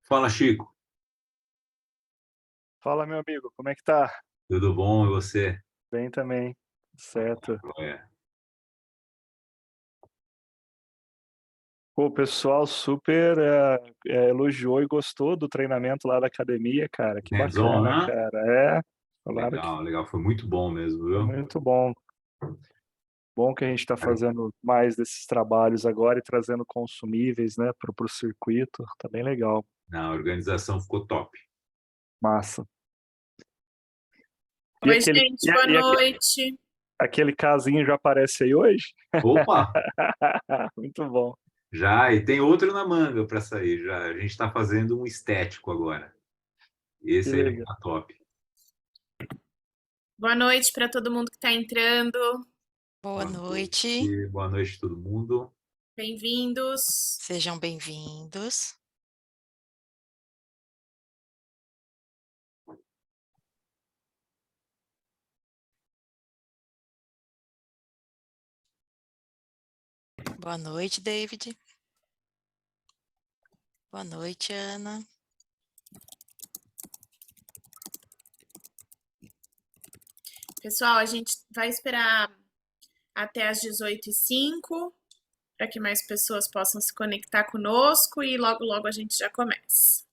Fala, Chico. Fala, meu amigo, como é que tá? Tudo bom? E você? Bem também, certo. Joia. Pô, o pessoal super elogiou e gostou do treinamento lá da academia, cara. Que Hands-on, bacana, né? cara. Falaram que Legal, legal. Foi muito bom mesmo, foi viu? muito bom. Bom que a gente está fazendo mais desses trabalhos agora e trazendo consumíveis, né, pro circuito. Tá bem legal. A organização ficou top. Massa. E Oi, aquele, gente, boa noite. aquele casinho já aparece aí hoje? Opa, Muito bom. já, e tem outro na manga para sair. Já, a gente está fazendo um estético agora. Que Esse aí vai legal. ficar top. Boa noite para todo mundo que está entrando. Boa Boa noite, boa noite todo mundo. Bem-vindos. sejam bem-vindos. Boa noite, David. Boa noite, Ana. Pessoal, a gente vai esperar até as 18h05 para que mais pessoas possam se conectar conosco e logo, logo a gente já começa.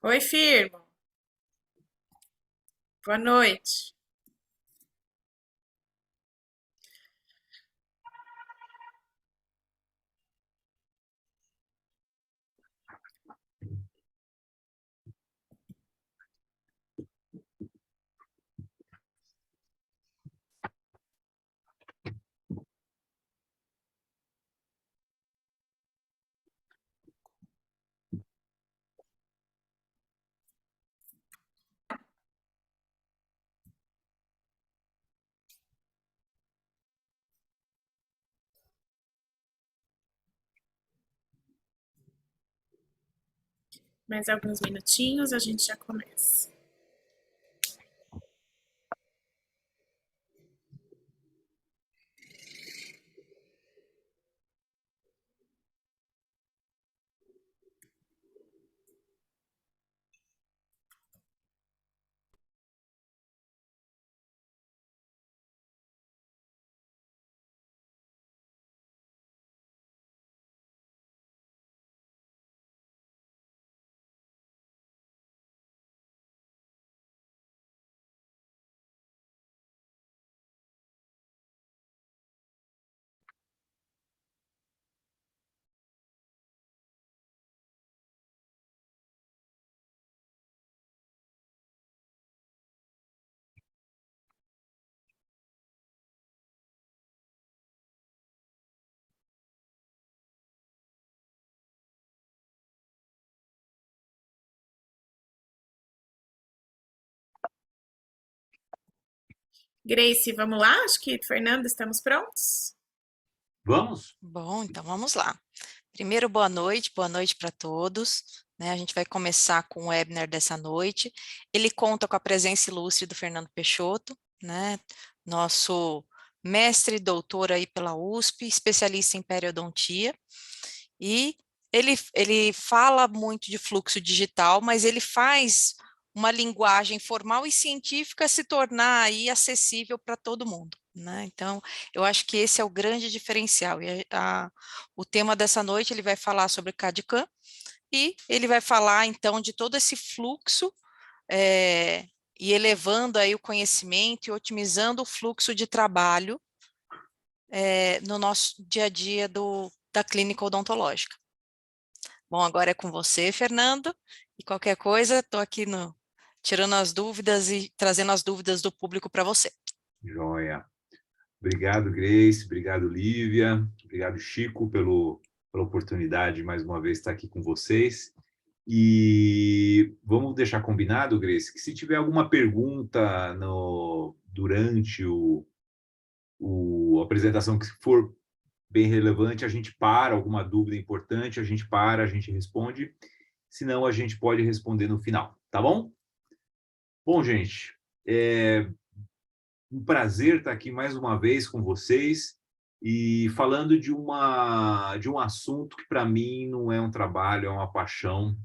Oi, Firmo. Boa noite. Mais alguns minutinhos a gente já começa. Grace, vamos lá? Acho que, Fernanda, estamos prontos? Vamos? Bom, então vamos lá. Primeiro, boa noite para todos. A gente vai começar com o webinar dessa noite. Ele conta com a presença ilustre do Fernando Peixoto, nosso mestre e doutor aí pela USP, especialista em periodontia. E ele fala muito de fluxo digital, mas ele faz uma linguagem formal e científica se tornar aí acessível para todo mundo, Então, eu acho que esse é o grande diferencial. E o tema dessa noite, ele vai falar sobre CAD/CAM e ele vai falar, então, de todo esse fluxo e elevando aí o conhecimento e otimizando o fluxo de trabalho no nosso dia a dia da clínica odontológica. Bom, agora é com você, Fernando, e qualquer coisa, estou aqui tirando as dúvidas e trazendo as dúvidas do público para você. Joia. Obrigado, Grace. Obrigado, Lívia. Obrigado, Chico, pela oportunidade de mais uma vez estar aqui com vocês. E vamos deixar combinado, Grace, que se tiver alguma pergunta durante a apresentação que for bem relevante, a gente para, alguma dúvida importante, a gente para, a gente responde. Senão, a gente pode responder no final, tá bom? Bom, gente, É um prazer estar aqui mais uma vez com vocês e falando de um assunto que, para mim, não é um trabalho, é uma paixão.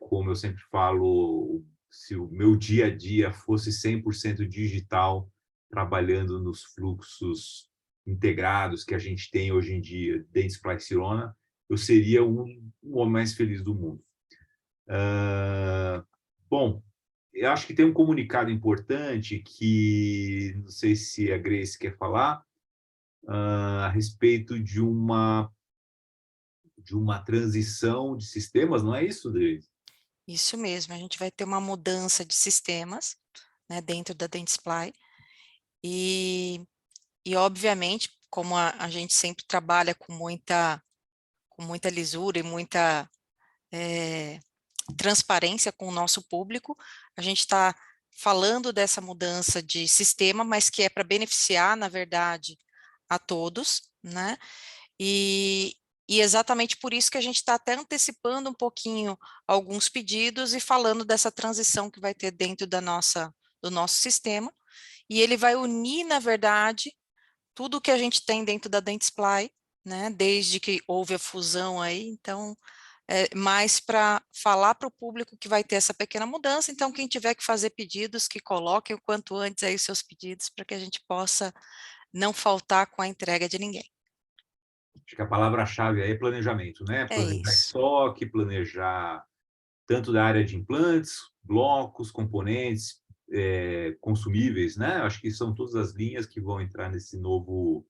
Como eu sempre falo, se o meu dia a dia fosse 100% digital, trabalhando nos fluxos integrados que a gente tem hoje em dia dentro de Cirona, eu seria o homem mais feliz do mundo. Bom, eu acho que tem um comunicado importante que, não sei se a Grace quer falar, a respeito de uma transição de sistemas, não é isso, Grace? Isso mesmo, a gente vai ter uma mudança de sistemas, né, dentro da Dentsply, e obviamente, como a gente sempre trabalha com muita lisura e muita transparência com o nosso público, a gente está falando dessa mudança de sistema, mas que é para beneficiar, na verdade, a todos, né? E exatamente por isso que a gente está até antecipando um pouquinho alguns pedidos e falando dessa transição que vai ter dentro do nosso sistema, e ele vai unir, na verdade, tudo que a gente tem dentro da Dentsply, né, desde que houve a fusão aí, então, mais para falar para o público que vai ter essa pequena mudança, então quem tiver que fazer pedidos, que coloquem o quanto antes aí os seus pedidos, para que a gente possa não faltar com a entrega de ninguém. Acho que a palavra-chave aí é planejamento, né? É Planejar isso. estoque, planejar tanto da área de implantes, blocos, componentes, consumíveis, né? Acho que são todas as linhas que vão entrar nesse novo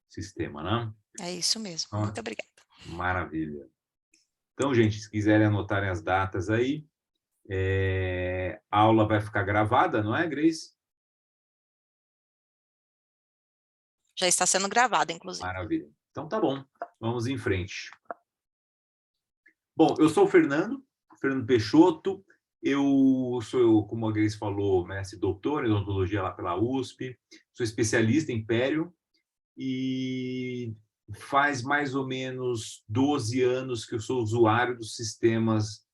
sistema, né? É isso mesmo. Então, Muito obrigada. maravilha. Então, gente, se quiserem anotarem as datas aí, a aula vai ficar gravada, não é, Grace? Já está sendo gravado, inclusive. Maravilha. Então, tá bom. Vamos em frente. Bom, eu sou o Fernando Peixoto. Eu sou, como a Grace falou, mestre doutor em odontologia lá pela USP. Sou especialista em pério e faz mais ou menos 12 anos que eu sou usuário dos sistemas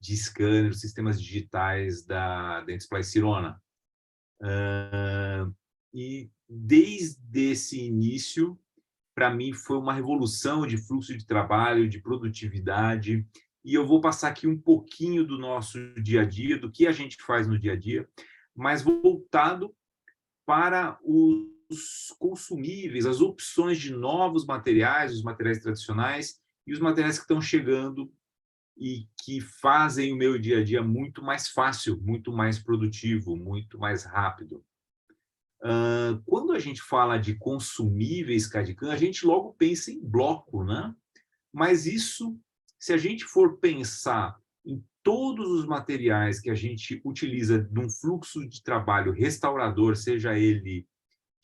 de scanner, dos sistemas digitais da Dentsply Cirona. E desde esse início, para mim, foi uma revolução de fluxo de trabalho, de produtividade. E eu vou passar aqui um pouquinho do nosso dia a dia, do que a gente faz no dia a dia, mas voltado para os consumíveis, as opções de novos materiais, os materiais tradicionais e os materiais que estão chegando e que fazem o meu dia a dia muito mais fácil, muito mais produtivo, muito mais rápido. Quando a gente fala de consumíveis CAD/CAM, a gente logo pensa em bloco, né? Mas isso, se a gente for pensar em todos os materiais que a gente utiliza num fluxo de trabalho restaurador, seja ele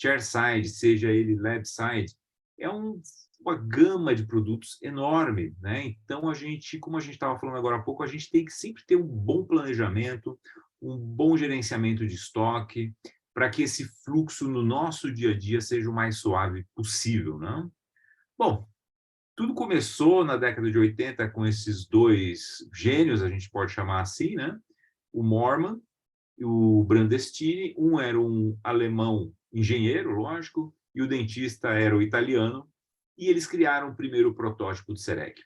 chairside, seja ele labside, é uma gama de produtos enorme, né? Então, como a gente estava falando agora há pouco, a gente tem que sempre ter um bom planejamento, um bom gerenciamento de estoque, para que esse fluxo no nosso dia a dia seja o mais suave possível, né? Bom, tudo começou na década de 80 com esses dois gênios, a gente pode chamar assim, né? O Mormann e o Brandestini. Um era um alemão engenheiro, lógico, e o dentista era o italiano, e eles criaram o primeiro protótipo do CEREC.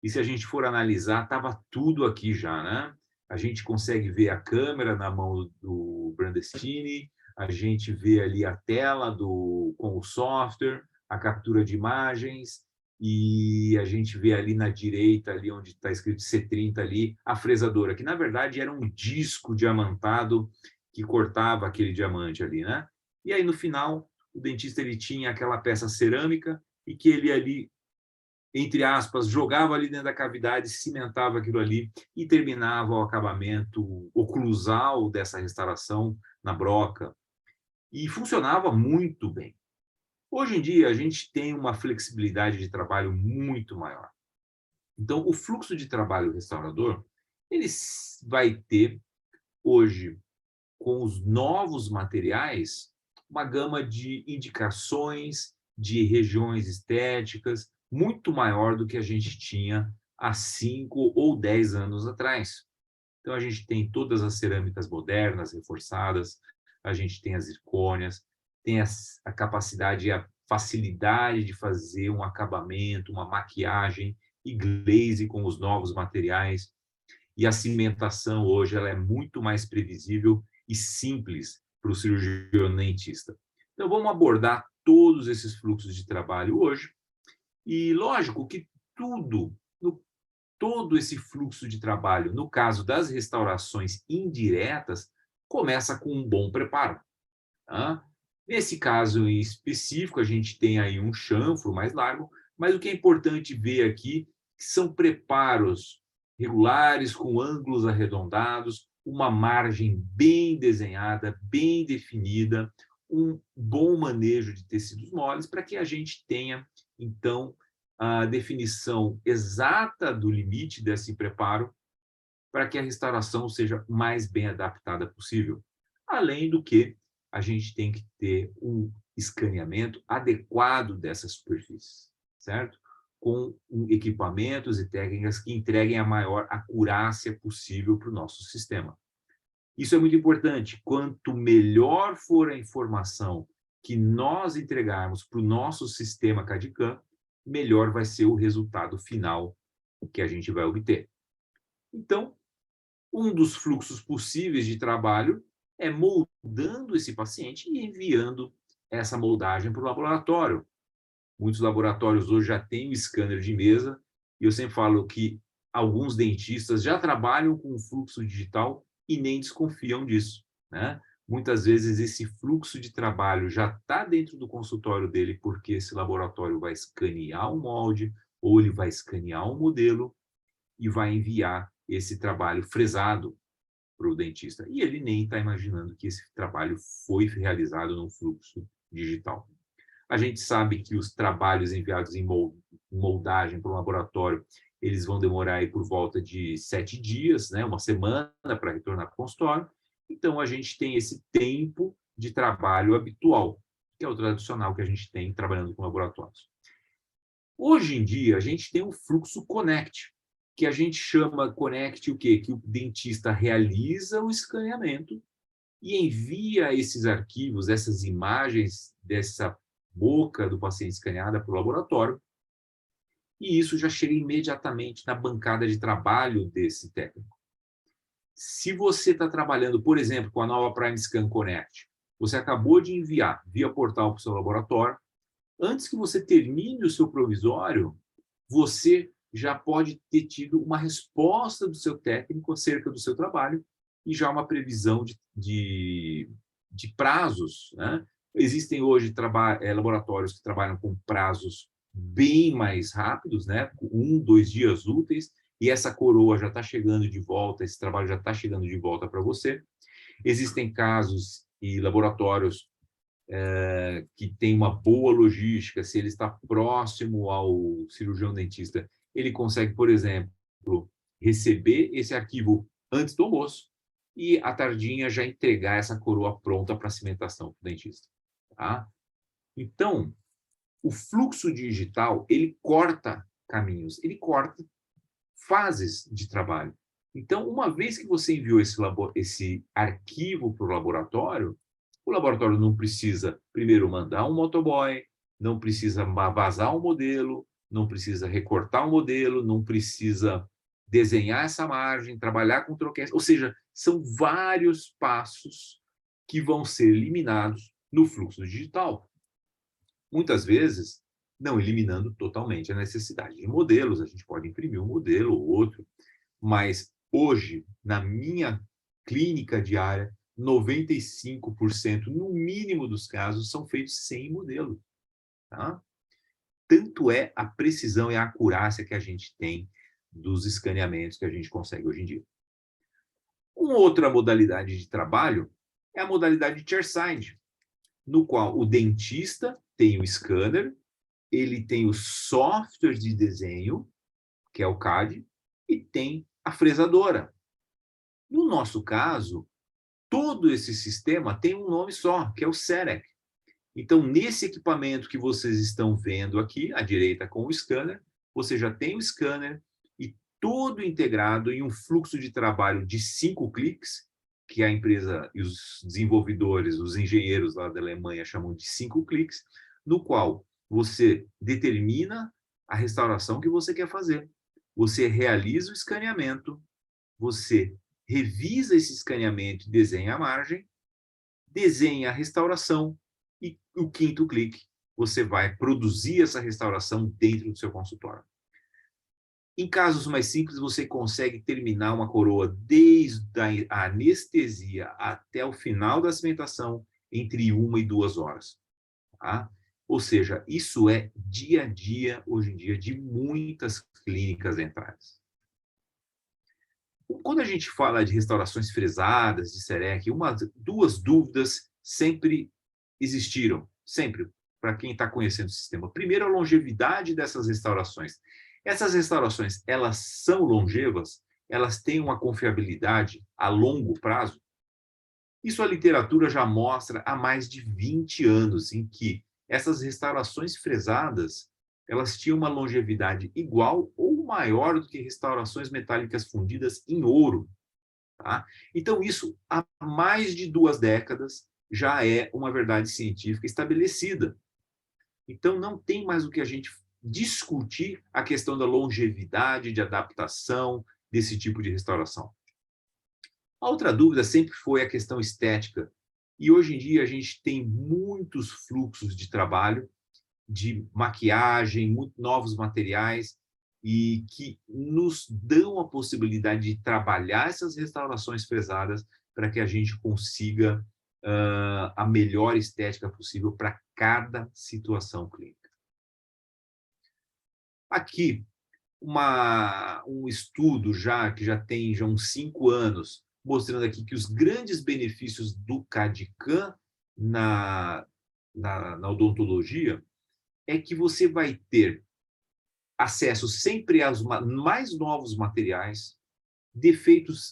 E se a gente for analisar, estava tudo aqui já, né? A gente consegue ver a câmera na mão do Brandestini, a gente vê ali a tela com o software, a captura de imagens, e a gente vê ali na direita, ali onde está escrito C30 ali, a fresadora, que na verdade era um disco diamantado que cortava aquele diamante ali, né? E aí no final, o dentista ele tinha aquela peça cerâmica e que ele ali, entre aspas, jogava ali dentro da cavidade, cimentava aquilo ali e terminava o acabamento oclusal dessa restauração na broca. E funcionava muito bem. Hoje em dia, a gente tem uma flexibilidade de trabalho muito maior. Então, o fluxo de trabalho restaurador, ele vai ter, hoje, com os novos materiais, uma gama de indicações, de regiões estéticas, muito maior do que a gente tinha há 5 ou 10 anos atrás. Então, a gente tem todas as cerâmicas modernas, reforçadas, a gente tem as zircônias, tem a capacidade e a facilidade de fazer um acabamento, uma maquiagem e glaze com os novos materiais. E a cimentação hoje ela é muito mais previsível e simples para o cirurgião dentista. Então, vamos abordar todos esses fluxos de trabalho hoje. E, lógico, que todo esse fluxo de trabalho, no caso das restaurações indiretas, começa com um bom preparo. Tá? Nesse caso em específico, a gente tem aí um chanfro mais largo, mas o que é importante ver aqui são preparos regulares, com ângulos arredondados, uma margem bem desenhada, bem definida, um bom manejo de tecidos moles, para que a gente tenha, então, a definição exata do limite desse preparo, para que a restauração seja mais bem adaptada possível. Além do que, a gente tem que ter um escaneamento adequado dessa superfície, certo? Com equipamentos e técnicas que entreguem a maior acurácia possível para o nosso sistema. Isso é muito importante. Quanto melhor for a informação que nós entregarmos para o nosso sistema CAD/CAM, melhor vai ser o resultado final que a gente vai obter. Então, um dos fluxos possíveis de trabalho é moldando esse paciente e enviando essa moldagem para o laboratório. Muitos laboratórios hoje já têm o scanner de mesa, e eu sempre falo que alguns dentistas já trabalham com o fluxo digital e nem desconfiam disso, né? Muitas vezes esse fluxo de trabalho já está dentro do consultório dele, porque esse laboratório vai escanear um molde, ou ele vai escanear um modelo e vai enviar esse trabalho fresado para o dentista. E ele nem está imaginando que esse trabalho foi realizado num fluxo digital. A gente sabe que os trabalhos enviados em moldagem para o laboratório, eles vão demorar aí por volta de 7 dias, né? Uma semana para retornar para o consultório. Então, a gente tem esse tempo de trabalho habitual, que é o tradicional que a gente tem trabalhando com laboratórios. Hoje em dia, a gente tem um fluxo Connect, que a gente chama Connect o quê? Que o dentista realiza o escaneamento e envia esses arquivos, essas imagens dessa boca do paciente escaneada para o laboratório, e isso já chega imediatamente na bancada de trabalho desse técnico. Se você está trabalhando, por exemplo, com a nova Prime Scan Connect, você acabou de enviar via portal para o seu laboratório, antes que você termine o seu provisório, você já pode ter tido uma resposta do seu técnico acerca do seu trabalho e já uma previsão de prazos, né? Existem hoje laboratórios que trabalham com prazos bem mais rápidos, né? 1, 2 dias úteis, e essa coroa já está chegando de volta, esse trabalho já está chegando de volta para você. Existem casos e laboratórios que têm uma boa logística, se ele está próximo ao cirurgião dentista, ele consegue, por exemplo, receber esse arquivo antes do almoço e, à tardinha, já entregar essa coroa pronta para cimentação para o dentista. Tá? Então, o fluxo digital, ele corta caminhos, ele corta fases de trabalho. Então, uma vez que você enviou esse arquivo para o laboratório não precisa, primeiro, mandar um motoboy, não precisa vazar um modelo, não precisa recortar um modelo, não precisa desenhar essa margem, trabalhar com troquéis. Ou seja, são vários passos que vão ser eliminados no fluxo digital. Muitas vezes, não eliminando totalmente a necessidade de modelos, a gente pode imprimir um modelo ou outro, mas hoje, na minha clínica diária, 95%, no mínimo dos casos, são feitos sem modelo. Tá? Tanto é a precisão e a acurácia que a gente tem dos escaneamentos que a gente consegue hoje em dia. Uma outra modalidade de trabalho é a modalidade chairside, no qual o dentista tem o scanner, ele tem o software de desenho, que é o CAD, e tem a fresadora. No nosso caso, todo esse sistema tem um nome só, que é o CEREC. Então, nesse equipamento que vocês estão vendo aqui, à direita com o scanner, você já tem o scanner e todo integrado em um fluxo de trabalho de 5 cliques, que a empresa e os desenvolvedores, os engenheiros lá da Alemanha chamam de 5 cliques, no qual você determina a restauração que você quer fazer. Você realiza o escaneamento, você revisa esse escaneamento e desenha a margem, desenha a restauração e o 5º clique, você vai produzir essa restauração dentro do seu consultório. Em casos mais simples, você consegue terminar uma coroa desde a anestesia até o final da cimentação entre 1 e 2 horas. Tá? Ou seja, isso é dia a dia, hoje em dia, de muitas clínicas dentárias. Quando a gente fala de restaurações fresadas, de SEREC, duas dúvidas sempre existiram, sempre, para quem está conhecendo o sistema. Primeiro, a longevidade dessas restaurações. Essas restaurações, elas são longevas? Elas têm uma confiabilidade a longo prazo? Isso a literatura já mostra há mais de 20 anos, em que essas restaurações fresadas, elas tinham uma longevidade igual ou maior do que restaurações metálicas fundidas em ouro. Tá? Então, isso há mais de 2 décadas já é uma verdade científica estabelecida. Então, não tem mais o que a gente discutir a questão da longevidade, de adaptação desse tipo de restauração. A outra dúvida sempre foi a questão estética. E hoje em dia a gente tem muitos fluxos de trabalho, de maquiagem, muito novos materiais, e que nos dão a possibilidade de trabalhar essas restaurações fresadas para que a gente consiga a melhor estética possível para cada situação clínica. Aqui, um estudo que já tem uns 5 anos, mostrando aqui que os grandes benefícios do CAD/CAM na odontologia é que você vai ter acesso sempre aos mais novos materiais,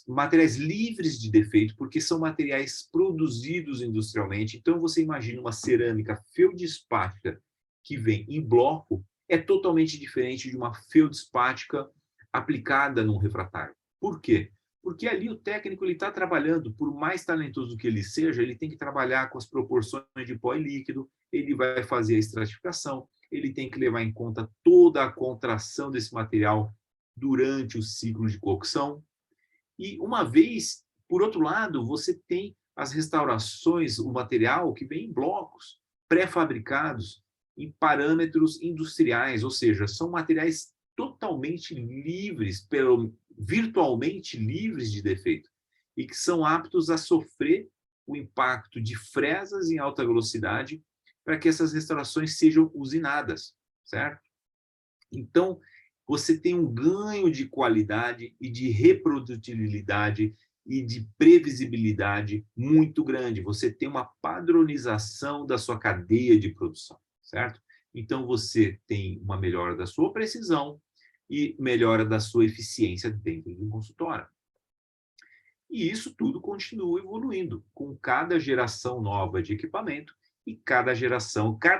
materiais livres de defeito, porque são materiais produzidos industrialmente. Então, você imagina uma cerâmica feldspática que vem em bloco, é totalmente diferente de uma feldspática aplicada num refratário. Por quê? Porque ali o técnico está trabalhando, por mais talentoso que ele seja, ele tem que trabalhar com as proporções de pó e líquido, ele vai fazer a estratificação, ele tem que levar em conta toda a contração desse material durante o ciclo de cocção. E uma vez, por outro lado, você tem as restaurações, o material que vem em blocos pré-fabricados, em parâmetros industriais, ou seja, são materiais totalmente livres, virtualmente livres de defeito, e que são aptos a sofrer o impacto de fresas em alta velocidade para que essas restaurações sejam usinadas, certo? Então, você tem um ganho de qualidade e de reprodutibilidade e de previsibilidade muito grande. Você tem uma padronização da sua cadeia de produção, certo? Então, você tem uma melhora da sua precisão e melhora da sua eficiência dentro do consultório. E isso tudo continua evoluindo com cada geração nova de equipamento e cada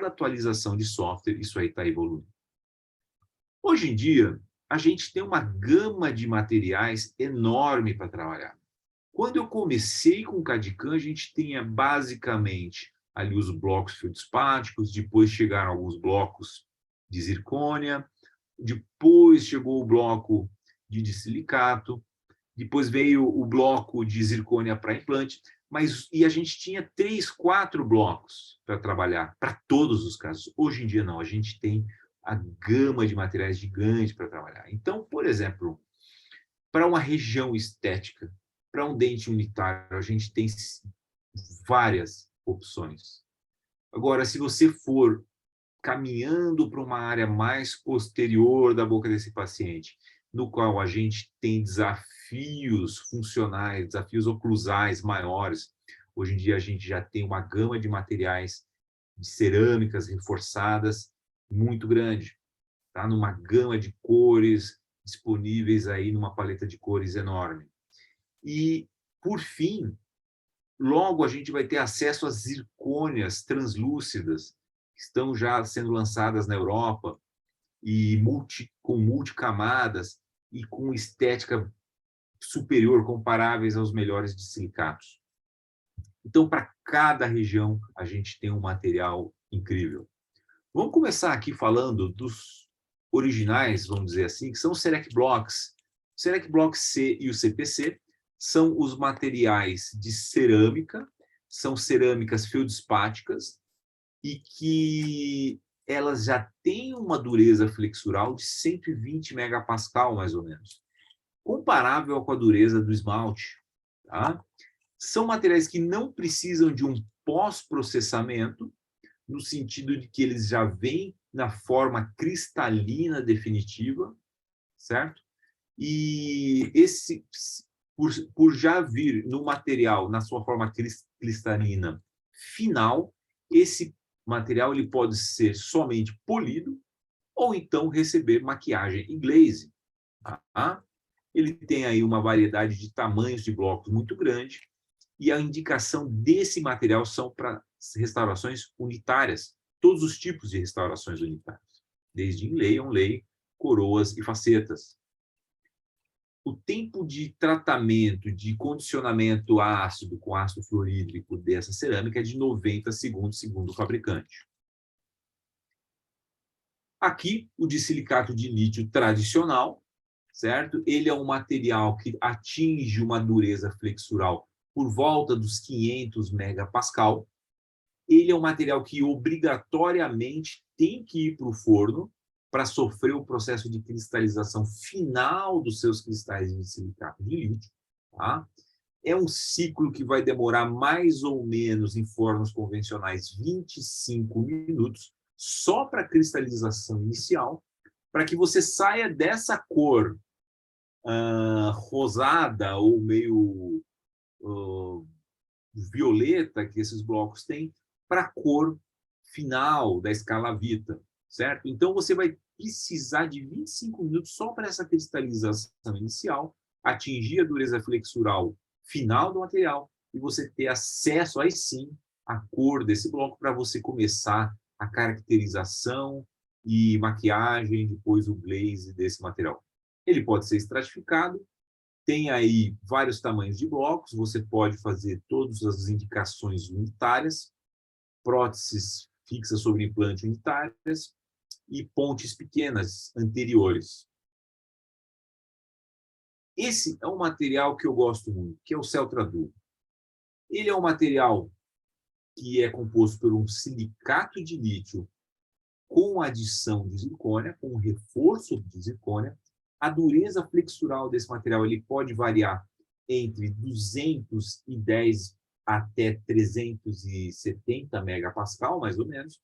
atualização de software, isso aí está evoluindo. Hoje em dia, a gente tem uma gama de materiais enorme para trabalhar. Quando eu comecei com o CAD/CAM, a gente tinha basicamente ali os blocos feldspáticos, depois chegaram alguns blocos de zircônia, depois chegou o bloco de silicato, depois veio o bloco de zircônia para implante, e a gente tinha 3, 4 blocos para trabalhar, para todos os casos. Hoje em dia não, a gente tem a gama de materiais gigante para trabalhar. Então, por exemplo, para uma região estética, para um dente unitário, a gente tem várias opções. Agora, se você for caminhando para uma área mais posterior da boca desse paciente, no qual a gente tem desafios funcionais, desafios oclusais maiores, hoje em dia a gente já tem uma gama de materiais de cerâmicas reforçadas muito grande, tá? Numa gama de cores disponíveis aí numa paleta de cores enorme. E, por fim, logo a gente vai ter acesso às zircônias translúcidas, que estão já sendo lançadas na Europa, e com multicamadas, e com estética superior, comparáveis aos melhores de silicatos. Então, para cada região, a gente tem um material incrível. Vamos começar aqui falando dos originais, vamos dizer assim, que são os Cerec Blocks. O Cerec Block C e o CPC são os materiais de cerâmica, são cerâmicas feldspáticas e que elas já têm uma dureza flexural de 120 megapascal, mais ou menos, comparável com a dureza do esmalte. Tá? São materiais que não precisam de um pós-processamento, no sentido de que eles já vêm na forma cristalina definitiva, certo? E esse, por já vir no material, na sua forma cristalina final, esse material ele pode ser somente polido ou então receber maquiagem e glaze. Tá? Ele tem aí uma variedade de tamanhos de blocos muito grande e a indicação desse material são para restaurações unitárias, todos os tipos de restaurações unitárias, desde inlay, onlay, coroas e facetas. O tempo de tratamento, de condicionamento ácido com ácido fluorídrico dessa cerâmica é de 90 segundos, segundo o fabricante. Aqui, o disilicato de lítio tradicional, certo? Ele é um material que atinge uma dureza flexural por volta dos 500 megapascal. Ele é um material que obrigatoriamente tem que ir para o forno para sofrer o processo de cristalização final dos seus cristais de silicato de lítio. Tá? É um ciclo que vai demorar mais ou menos, em fornos convencionais, 25 minutos, só para a cristalização inicial, para que você saia dessa cor rosada ou meio violeta que esses blocos têm, para a cor final da escala Vita, certo? Então, você vai precisar de 25 minutos só para essa cristalização inicial, atingir a dureza flexural final do material e você ter acesso, aí sim, à cor desse bloco para você começar a caracterização e maquiagem, depois o glaze desse material. Ele pode ser estratificado, tem aí vários tamanhos de blocos, você pode fazer todas as indicações unitárias, próteses fixas sobre implante unitárias e pontes pequenas anteriores. Esse é um material que eu gosto muito, que é o Celtra Duo. Ele é um material que é composto por um silicato de lítio com adição de zircônia, com reforço de zircônia. A dureza flexural desse material ele pode variar entre 210 até 370 megapascal, mais ou menos.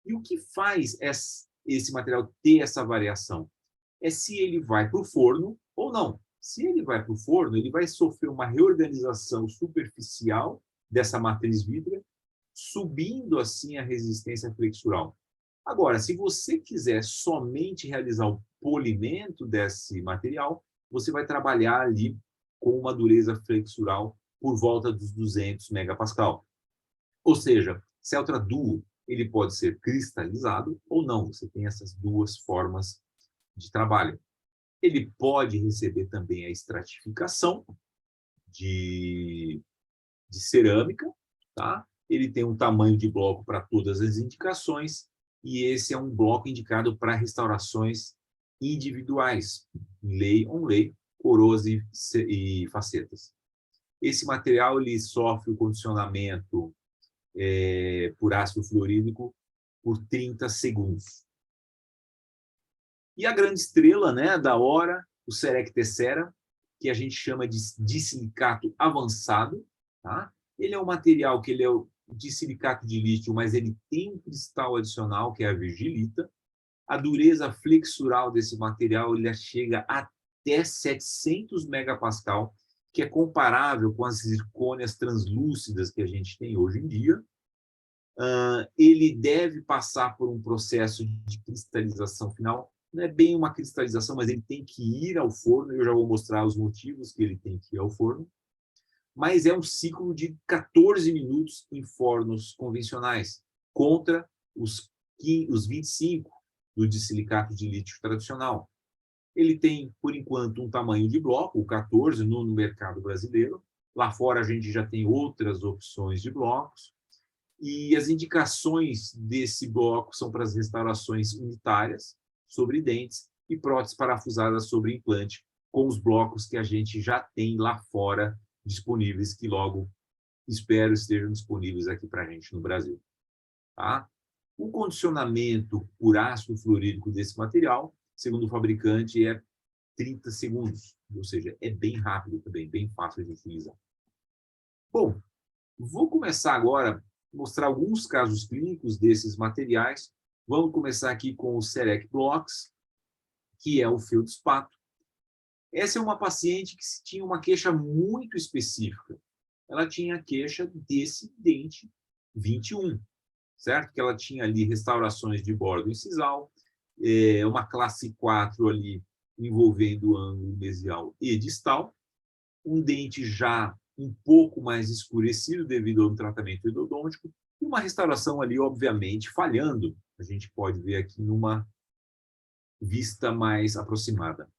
E o que faz esse material ter essa variação? É se ele vai para o forno ou não. Se ele vai para o forno, ele vai sofrer uma reorganização superficial dessa matriz vítrea, subindo assim a resistência flexural. Agora, se você quiser somente realizar o polimento desse material, você vai trabalhar ali com uma dureza flexural por volta dos 200 megapascal. Ou seja, Celtra Duo, ele pode ser cristalizado ou não. Você tem essas duas formas de trabalho. Ele pode receber também a estratificação de cerâmica, tá? Ele tem um tamanho de bloco para todas as indicações e esse é um bloco indicado para restaurações individuais, inlay, onlay, coroas e facetas. Esse material ele sofre o condicionamento por ácido fluorídrico por 30 segundos. E a grande estrela, né, da hora, o Cerec Tessera, que a gente chama de silicato avançado. Tá? Ele é um material que ele é de silicato de lítio, mas ele tem um cristal adicional, que é a virgilita. A dureza flexural desse material ele chega até 700 megapascal, que é comparável com as zircônias translúcidas que a gente tem hoje em dia. Ele deve passar por um processo de cristalização final. Não é bem uma cristalização, mas ele tem que ir ao forno. Eu já vou mostrar os motivos que ele tem que ir ao forno. Mas é um ciclo de 14 minutos em fornos convencionais, contra os 25 do disilicato de lítio tradicional. Ele tem, por enquanto, um tamanho de bloco, o 14, no mercado brasileiro. Lá fora a gente já tem outras opções de blocos. E as indicações desse bloco são para as restaurações unitárias sobre dentes e próteses parafusadas sobre implante, com os blocos que a gente já tem lá fora disponíveis, que logo espero estejam disponíveis aqui para a gente no Brasil. Tá? O condicionamento por ácido fluorídrico desse material, segundo o fabricante, é 30 segundos, ou seja, é bem rápido também, bem fácil de utilizar. Bom, vou começar agora a mostrar alguns casos clínicos desses materiais. Vamos começar aqui com o Serec Blocks, que é o feldspato. Essa é uma paciente que tinha uma queixa muito específica. Ela tinha a queixa desse dente 21, certo? Que ela tinha ali restaurações de bordo incisal, uma classe 4 ali envolvendo o ângulo mesial e distal, um dente já um pouco mais escurecido devido ao tratamento endodôntico e uma restauração ali, obviamente, falhando. A gente pode ver aqui numa vista mais aproximada.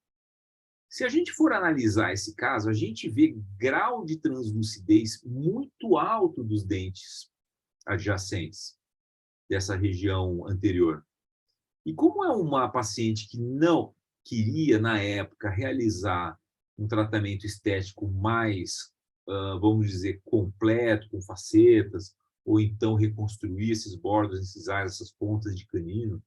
Se a gente for analisar esse caso, a gente vê grau de translucidez muito alto dos dentes adjacentes dessa região anterior. E como é uma paciente que não queria, na época, realizar um tratamento estético mais, vamos dizer, completo, com facetas, ou então reconstruir esses bordos incisais, essas pontas de canino,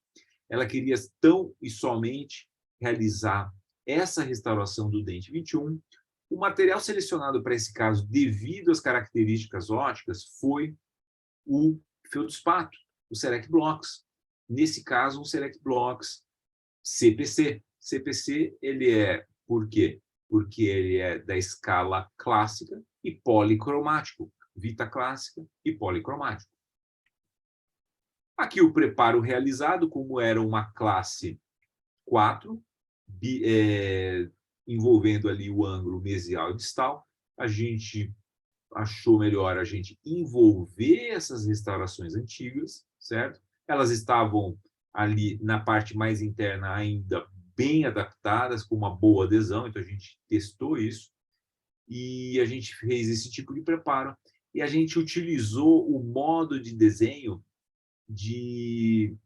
ela queria tão e somente realizar essa restauração do dente 21. O material selecionado para esse caso, devido às características ópticas, foi o feldspato, o Serec Blocks. Nesse caso, um Serec Blocks CPC. CPC, ele é por quê? Porque ele é da escala clássica e policromático, vita clássica e policromático. Aqui o preparo realizado, como era uma classe 4, envolvendo ali o ângulo mesial e distal, a gente achou melhor a gente envolver essas restaurações antigas, certo? Elas estavam ali na parte mais interna ainda bem adaptadas, com uma boa adesão, então a gente testou isso e a gente fez esse tipo de preparo e a gente utilizou o modo de desenho de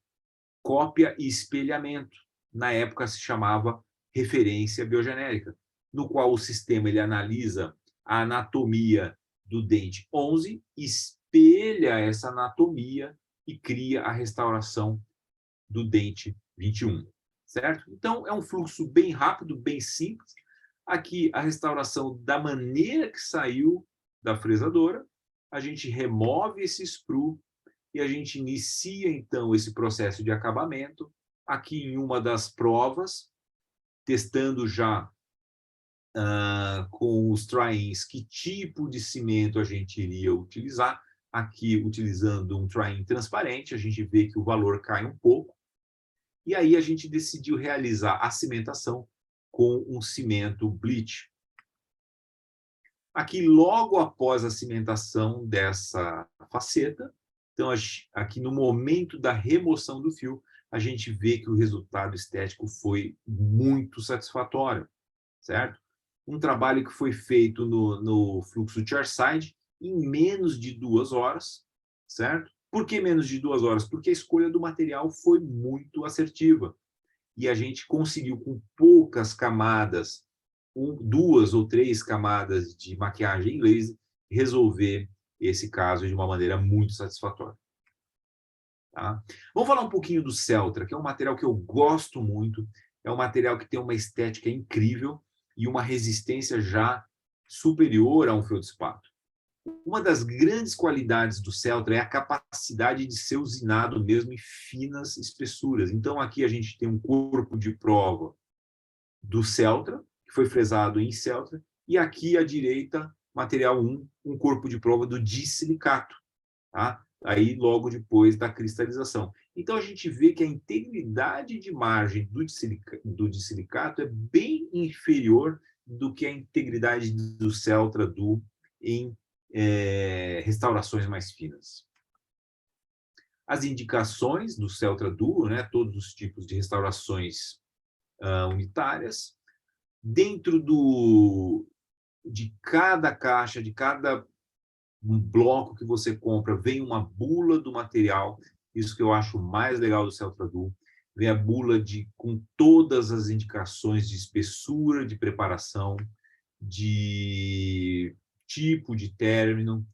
cópia e espelhamento. Na época se chamava referência biogenérica, no qual o sistema ele analisa a anatomia do dente 11, espelha essa anatomia e cria a restauração do dente 21, certo? Então, é um fluxo bem rápido, bem simples. Aqui, a restauração da maneira que saiu da fresadora, a gente remove esse sprue e a gente inicia, então, esse processo de acabamento aqui em uma das provas, testando já com os try-ins que tipo de cimento a gente iria utilizar. Aqui, utilizando um try-in transparente, a gente vê que o valor cai um pouco. E aí a gente decidiu realizar a cimentação com um cimento bleach. Aqui, logo após a cimentação dessa faceta, então, aqui no momento da remoção do fio, a gente vê que o resultado estético foi muito satisfatório, certo? Um trabalho que foi feito no fluxo chairside em menos de 2 horas, certo? Por que menos de 2 horas? Porque a escolha do material foi muito assertiva. E a gente conseguiu, com poucas camadas, 2 ou 3 camadas de maquiagem em laser, resolver esse caso de uma maneira muito satisfatória. Tá? Vamos falar um pouquinho do Celtra, que é um material que eu gosto muito, é um material que tem uma estética incrível e uma resistência já superior a um feldspato. Uma das grandes qualidades do Celtra é a capacidade de ser usinado mesmo em finas espessuras. Então, aqui a gente tem um corpo de prova do Celtra, que foi fresado em Celtra, e aqui à direita, material 1, um corpo de prova do disilicato, tá? Aí logo depois da cristalização. Então, a gente vê que a integridade de margem do disilicato é bem inferior do que a integridade do Celtra em restaurações mais finas. As indicações do Celtra Duo, né, todos os tipos de restaurações unitárias. Dentro de cada caixa, de cada bloco que você compra, vem uma bula do material. Isso que eu acho mais legal do CeltraDuo. Vem a bula com todas as indicações de espessura, de preparação, de tipo de término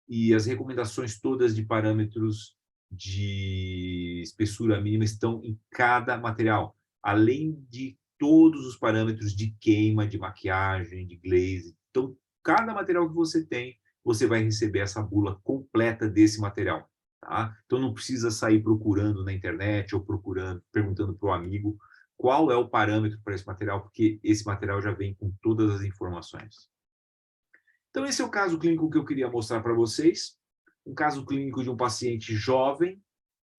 e as recomendações todas de parâmetros de espessura mínima estão em cada material, além de todos os parâmetros de queima, de maquiagem, de glaze. Então, cada material que você tem, você vai receber essa bula completa desse material. Tá? Então, não precisa sair procurando na internet ou perguntando para o amigo qual é o parâmetro para esse material, porque esse material já vem com todas as informações. Então, esse é o caso clínico que eu queria mostrar para vocês. Um caso clínico de um paciente jovem,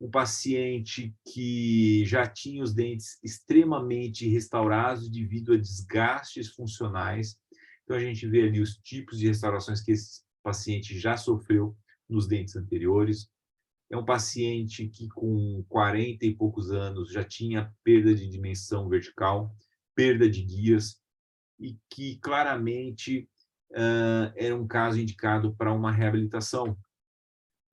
um paciente que já tinha os dentes extremamente restaurados devido a desgastes funcionais. Então, a gente vê ali os tipos de restaurações que esse paciente já sofreu nos dentes anteriores. É um paciente que, com 40 e poucos anos, já tinha perda de dimensão vertical, perda de guias, e que claramente era um caso indicado para uma reabilitação.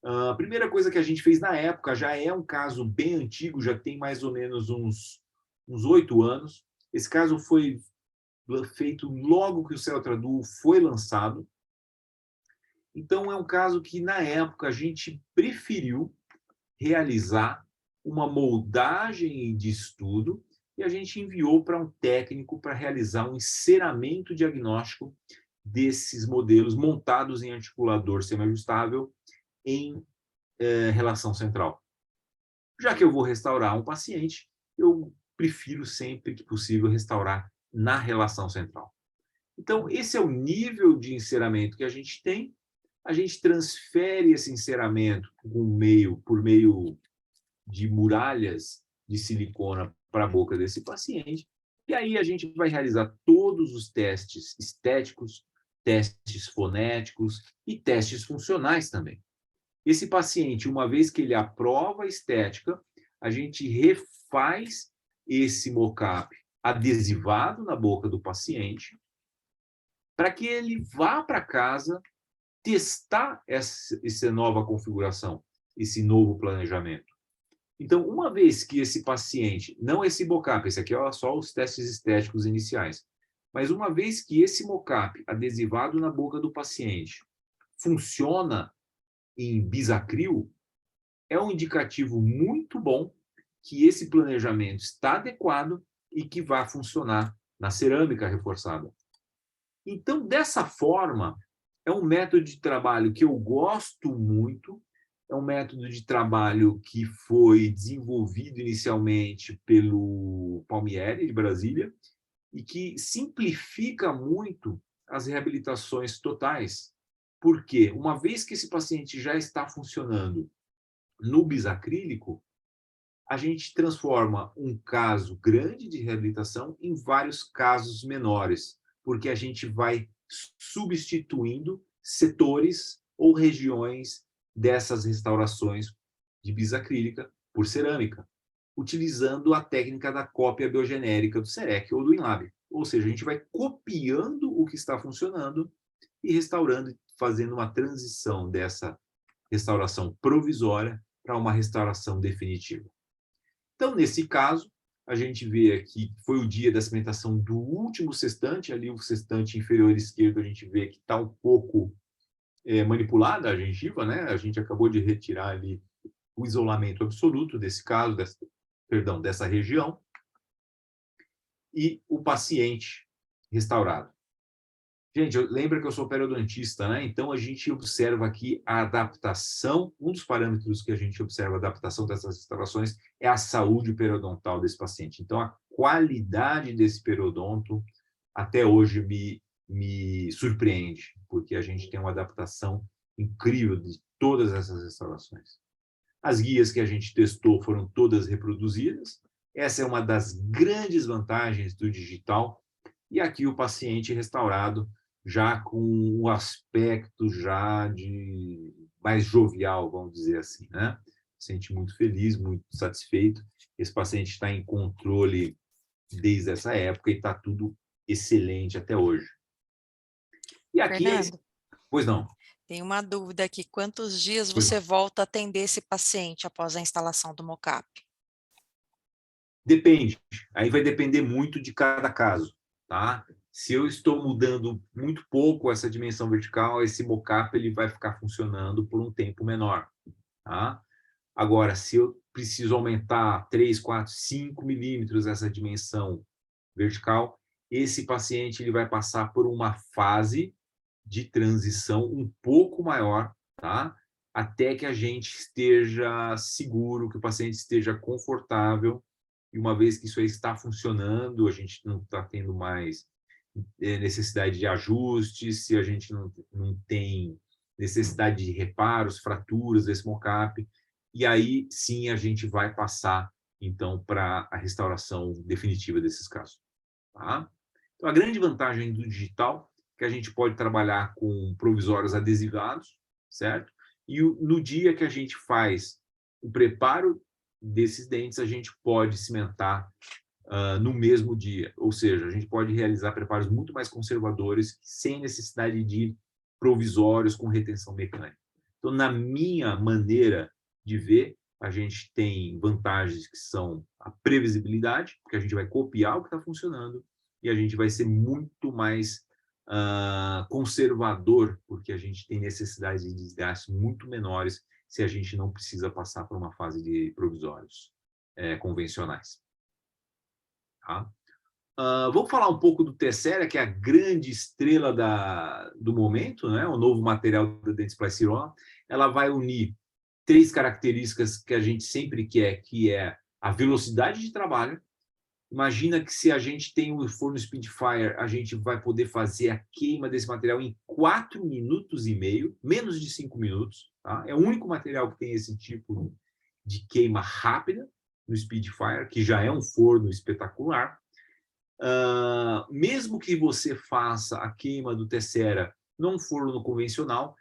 A primeira coisa que a gente fez na época, já é um caso bem antigo, já tem mais ou menos uns 8 anos. Esse caso foi feito logo que o CeltraDuo foi lançado. Então, é um caso que, na época, a gente preferiu realizar uma moldagem de estudo e a gente enviou para um técnico para realizar um enceramento diagnóstico desses modelos montados em articulador semiajustável em relação central. Já que eu vou restaurar um paciente, eu prefiro sempre que possível restaurar na relação central. Então, esse é o nível de enceramento que a gente tem. A gente transfere esse enceramento por meio de muralhas de silicona para a boca desse paciente. E aí a gente vai realizar todos os testes estéticos, testes fonéticos e testes funcionais também. Esse paciente, uma vez que ele aprova a estética, a gente refaz esse mockup adesivado na boca do paciente para que ele vá para casa testar essa nova configuração, esse novo planejamento. Então, uma vez que esse paciente, não esse mockup, esse aqui é só os testes estéticos iniciais, mas uma vez que esse mockup adesivado na boca do paciente funciona em bisacril, é um indicativo muito bom que esse planejamento está adequado e que vai funcionar na cerâmica reforçada. Então, dessa forma, é um método de trabalho que eu gosto muito, é um método de trabalho que foi desenvolvido inicialmente pelo Palmieri, de Brasília, e que simplifica muito as reabilitações totais. Porque, uma vez que esse paciente já está funcionando no bisacrílico, a gente transforma um caso grande de reabilitação em vários casos menores, porque a gente vai substituindo setores ou regiões dessas restaurações de bisacrílica por cerâmica, utilizando a técnica da cópia biogenérica do CEREC ou do INLAB. Ou seja, a gente vai copiando o que está funcionando e restaurando, fazendo uma transição dessa restauração provisória para uma restauração definitiva. Então, nesse caso, a gente vê aqui que foi o dia da cimentação do último sextante, ali o sextante inferior esquerdo, a gente vê que está um pouco manipulada a gengiva, né? A gente acabou de retirar ali o isolamento absoluto desse caso, dessa região, e o paciente restaurado. Gente, lembra que eu sou periodontista, né? Então, a gente observa aqui a adaptação, um dos parâmetros que a gente observa a adaptação dessas restaurações é a saúde periodontal desse paciente. Então, a qualidade desse periodonto até hoje me surpreende, porque a gente tem uma adaptação incrível de todas essas restaurações. As guias que a gente testou foram todas reproduzidas. Essa é uma das grandes vantagens do digital. E aqui o paciente restaurado já com um aspecto já de mais jovial, vamos dizer assim, né? Paciente muito feliz, muito satisfeito. Esse paciente está em controle desde essa época e está tudo excelente até hoje. E aqui, Fernando, pois não. tem uma dúvida aqui. Quantos dias Pois você não. volta a atender esse paciente após a instalação do mocap? Depende. Aí vai depender muito de cada caso, tá? Se eu estou mudando muito pouco essa dimensão vertical, esse mocap ele vai ficar funcionando por um tempo menor, tá? Agora, se eu preciso aumentar 3, 4, 5 milímetros essa dimensão vertical, esse paciente ele vai passar por uma fase de transição um pouco maior, tá? Até que a gente esteja seguro, que o paciente esteja confortável, e uma vez que isso aí está funcionando, a gente não está tendo mais necessidade de ajustes, se a gente não tem necessidade de reparos, fraturas desse mocap, e aí sim a gente vai passar, então, para a restauração definitiva desses casos. Tá? Então, a grande vantagem do digital é que a gente pode trabalhar com provisórios adesivados, certo? E no dia que a gente faz o preparo desses dentes, a gente pode cimentar no mesmo dia. Ou seja, a gente pode realizar preparos muito mais conservadores, sem necessidade de provisórios com retenção mecânica. Então, na minha maneira de ver, a gente tem vantagens que são a previsibilidade, porque a gente vai copiar o que está funcionando, e a gente vai ser muito mais conservador, porque a gente tem necessidades de desgaste muito menores se a gente não precisa passar por uma fase de provisórios convencionais. Tá? Vamos falar um pouco do Tessera, que é a grande estrela do momento, né? O novo material da Dentsply Sirona. Ela vai unir 3 características que a gente sempre quer, que é a velocidade de trabalho. Imagina que se a gente tem o forno Speedfire, a gente vai poder fazer a queima desse material em 4 minutos e meio, menos de 5 minutos. Tá? É o único material que tem esse tipo de queima rápida no Speedfire, que já é um forno espetacular. Mesmo que você faça a queima do Tessera num forno convencional,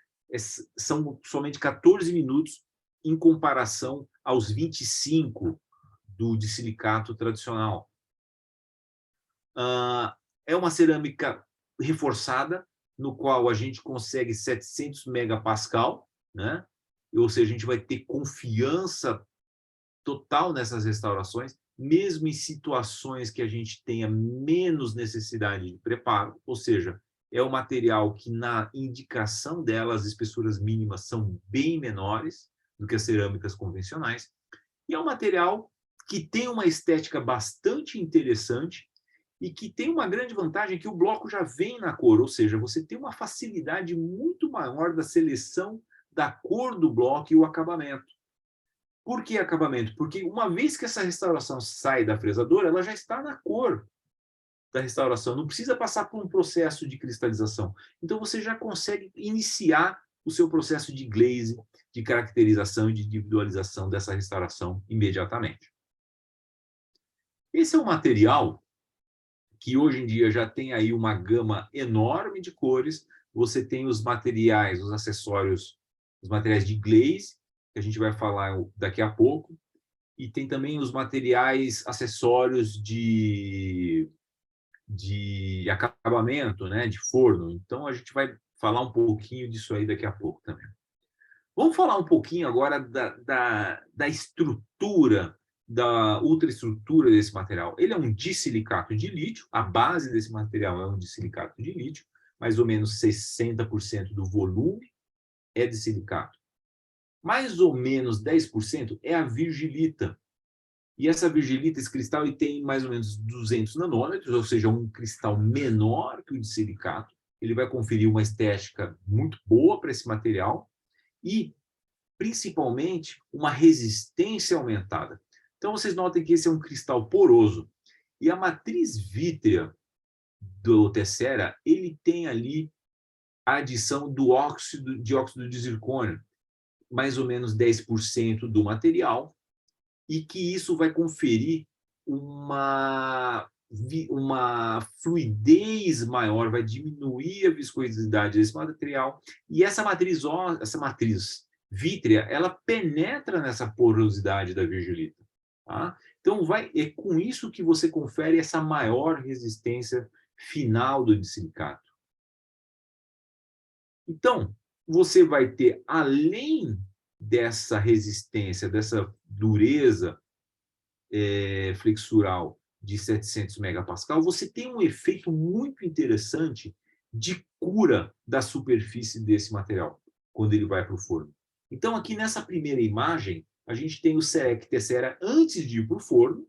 são somente 14 minutos em comparação aos 25 do de silicato tradicional. É uma cerâmica reforçada, no qual a gente consegue 700 megapascal, né? Ou seja, a gente vai ter confiança total nessas restaurações, mesmo em situações que a gente tenha menos necessidade de preparo, ou seja, é um material que na indicação dela as espessuras mínimas são bem menores do que as cerâmicas convencionais, e é um material que tem uma estética bastante interessante e que tem uma grande vantagem que o bloco já vem na cor, ou seja, você tem uma facilidade muito maior da seleção da cor do bloco e o acabamento. Por que acabamento? Porque uma vez que essa restauração sai da fresadora, ela já está na cor da restauração, não precisa passar por um processo de cristalização. Então, você já consegue iniciar o seu processo de glaze, de caracterização e de individualização dessa restauração imediatamente. Esse é um material que hoje em dia já tem aí uma gama enorme de cores. Você tem os materiais, os acessórios, os materiais de glaze, que a gente vai falar daqui a pouco, e tem também os materiais acessórios de acabamento, né, de forno. Então, a gente vai falar um pouquinho disso aí daqui a pouco também. Vamos falar um pouquinho agora da estrutura, da ultraestrutura desse material. Ele é um disilicato de lítio, a base desse material é um disilicato de lítio, mais ou menos 60% do volume é de silicato. Mais ou menos 10% é a virgilita. E essa virgilita, esse cristal, ele tem mais ou menos 200 nanômetros, ou seja, um cristal menor que o de silicato. Ele vai conferir uma estética muito boa para esse material e, principalmente, uma resistência aumentada. Então, vocês notem que esse é um cristal poroso. E a matriz vítrea do Tessera, ele tem ali a adição do dióxido de zircônio, mais ou menos 10% do material, e que isso vai conferir uma fluidez maior, vai diminuir a viscosidade desse material, e essa matriz vítrea, ela penetra nessa porosidade da virgilita. Tá? Então, é com isso que você confere essa maior resistência final do silicato. Então, você vai ter, além dessa resistência, dessa dureza flexural de 700 megapascal, você tem um efeito muito interessante de cura da superfície desse material, quando ele vai para o forno. Então, aqui nessa primeira imagem, a gente tem o Serec Tessera antes de ir para o forno,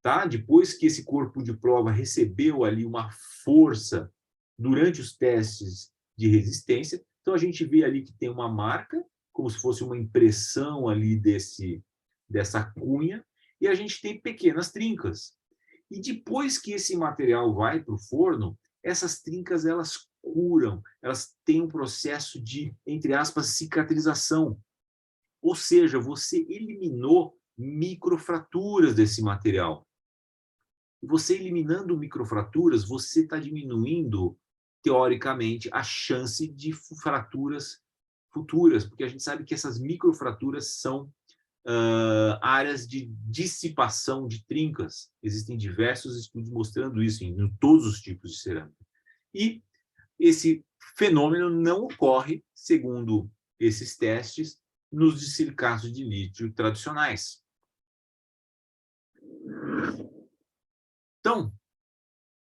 tá? Depois que esse corpo de prova recebeu ali uma força durante os testes de resistência. Então, a gente vê ali que tem uma marca, como se fosse uma impressão ali dessa cunha, e a gente tem pequenas trincas. E depois que esse material vai para o forno, essas trincas elas curam, elas têm um processo de, entre aspas, cicatrização. Ou seja, você eliminou microfraturas desse material. E você eliminando microfraturas, você está diminuindo, teoricamente, a chance de fraturas futuras, porque a gente sabe que essas microfraturas são áreas de dissipação de trincas. Existem diversos estudos mostrando isso em todos os tipos de cerâmica. E esse fenômeno não ocorre, segundo esses testes, nos silicatos de lítio tradicionais. Então,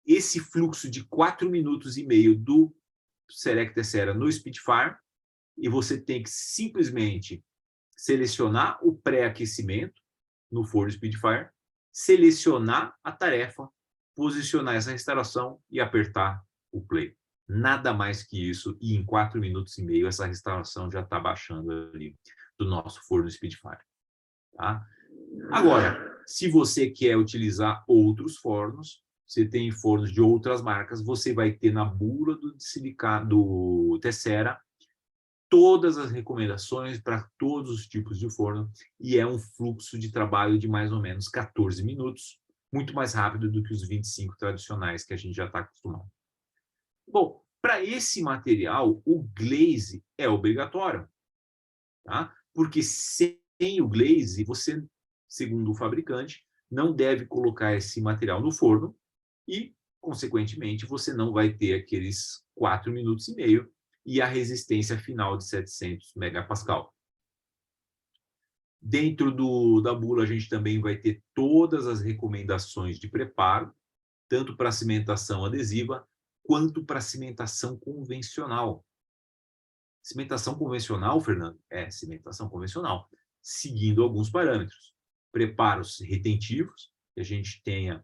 esse fluxo de 4,5 minutos do Serec Tessera no Spitfire, e você tem que simplesmente selecionar o pré-aquecimento no forno Spitfire, selecionar a tarefa, posicionar essa restauração e apertar o play. Nada mais que isso, e em 4,5 minutos essa restauração já está baixando ali do nosso forno Spitfire. Tá? Agora, se você quer utilizar outros fornos, você tem fornos de outras marcas, você vai ter na bula do Tessera todas as recomendações para todos os tipos de forno, e é um fluxo de trabalho de mais ou menos 14 minutos, muito mais rápido do que os 25 tradicionais que a gente já está acostumado. Bom, para esse material, o glaze é obrigatório, tá? Porque sem o glaze, você, segundo o fabricante, não deve colocar esse material no forno e, consequentemente, você não vai ter aqueles 4,5 minutos e a resistência final de 700 megapascal. Dentro da bula, a gente também vai ter todas as recomendações de preparo, tanto para cimentação adesiva, quanto para cimentação convencional. Cimentação convencional, Fernando? É, cimentação convencional, seguindo alguns parâmetros. Preparos retentivos, que a gente tenha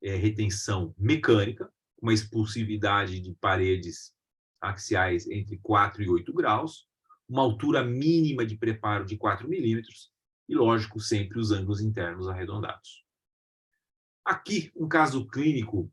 retenção mecânica, uma expulsividade de paredes axiais entre 4 e 8 graus, uma altura mínima de preparo de 4 milímetros e, lógico, sempre os ângulos internos arredondados. Aqui, um caso clínico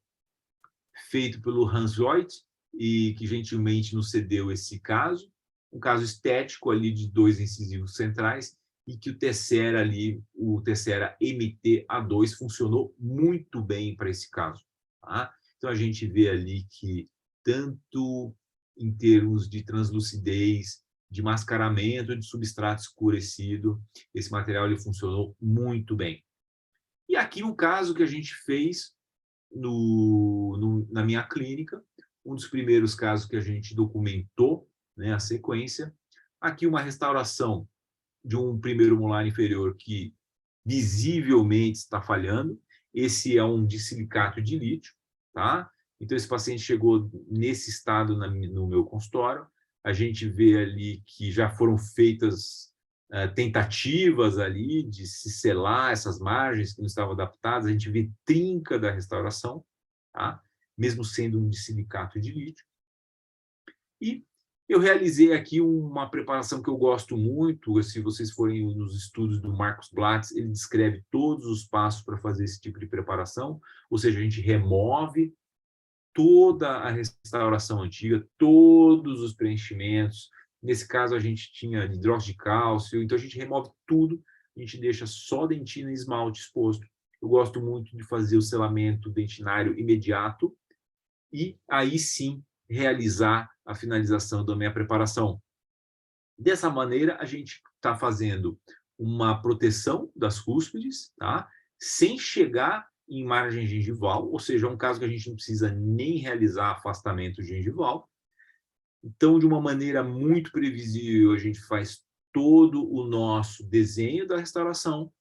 feito pelo Hans Voigt, e que gentilmente nos cedeu esse caso, um caso estético ali de 2 incisivos centrais, e que o Tessera ali, o Tessera MT-A2, funcionou muito bem para esse caso. Tá? Então, a gente vê ali que, tanto em termos de translucidez, de mascaramento de substrato escurecido, esse material ele funcionou muito bem. E aqui um caso que a gente fez na minha clínica, um dos primeiros casos que a gente documentou, né, a sequência. Aqui uma restauração de um primeiro molar inferior que visivelmente está falhando. Esse é um dissilicato de lítio, tá? Então, esse paciente chegou nesse estado no meu consultório. A gente vê ali que já foram feitas tentativas ali de se selar essas margens que não estavam adaptadas. A gente vê trinca da restauração, tá? Mesmo sendo um dissilicato de lítio. E eu realizei aqui uma preparação que eu gosto muito. Se vocês forem nos estudos do Marcos Blatz, ele descreve todos os passos para fazer esse tipo de preparação. Ou seja, a gente remove toda a restauração antiga, todos os preenchimentos. Nesse caso, a gente tinha hidróxido de cálcio, então a gente remove tudo, a gente deixa só dentina e esmalte exposto. Eu gosto muito de fazer o selamento dentinário imediato e aí sim realizar a finalização da minha preparação. Dessa maneira, a gente está fazendo uma proteção das cúspides, tá? sem chegar em margem gengival, ou seja, é um caso que a gente não precisa nem realizar afastamento gengival. Então, de uma maneira muito previsível, a gente faz todo o nosso desenho da restauração.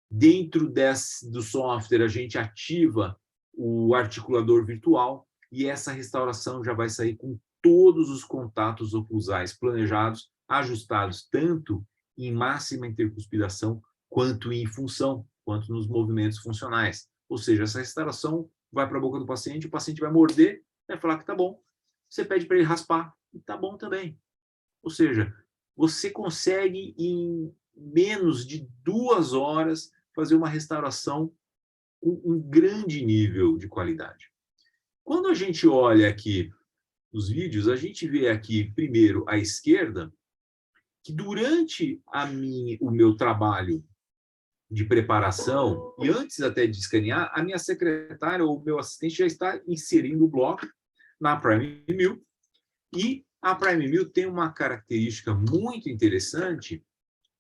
Dentro do software, a gente ativa o articulador virtual e essa restauração já vai sair com todos os contatos oclusais planejados, ajustados tanto em máxima intercuspidação quanto em função, quanto nos movimentos funcionais. Ou seja, essa restauração vai para a boca do paciente, o paciente vai morder, vai falar que tá bom. Você pede para ele raspar, e tá bom também. Ou seja, você consegue em menos de 2 horas fazer uma restauração com um grande nível de qualidade. Quando a gente olha aqui os vídeos, a gente vê aqui, primeiro, à esquerda, que durante o meu trabalho de preparação, e antes até de escanear, a minha secretária ou o meu assistente já está inserindo o bloco na Prime Mill, e a Prime Mill tem uma característica muito interessante,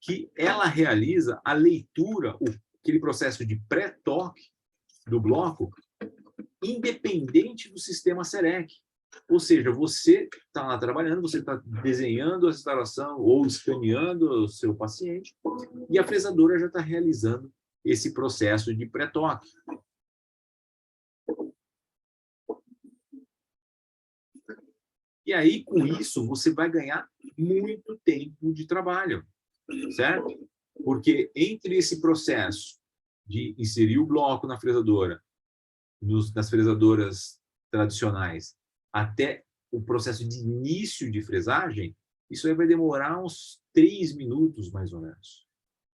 que ela realiza a leitura, aquele processo de pré-toque do bloco, independente do sistema SEREC. Ou seja, você está lá trabalhando, você está desenhando a restauração ou escaneando o seu paciente e a fresadora já está realizando esse processo de pré-toque. E aí, com isso, você vai ganhar muito tempo de trabalho, certo? Porque entre esse processo de inserir o bloco na fresadora, nas fresadoras tradicionais, até o processo de início de fresagem, isso aí vai demorar uns 3 minutos, mais ou menos.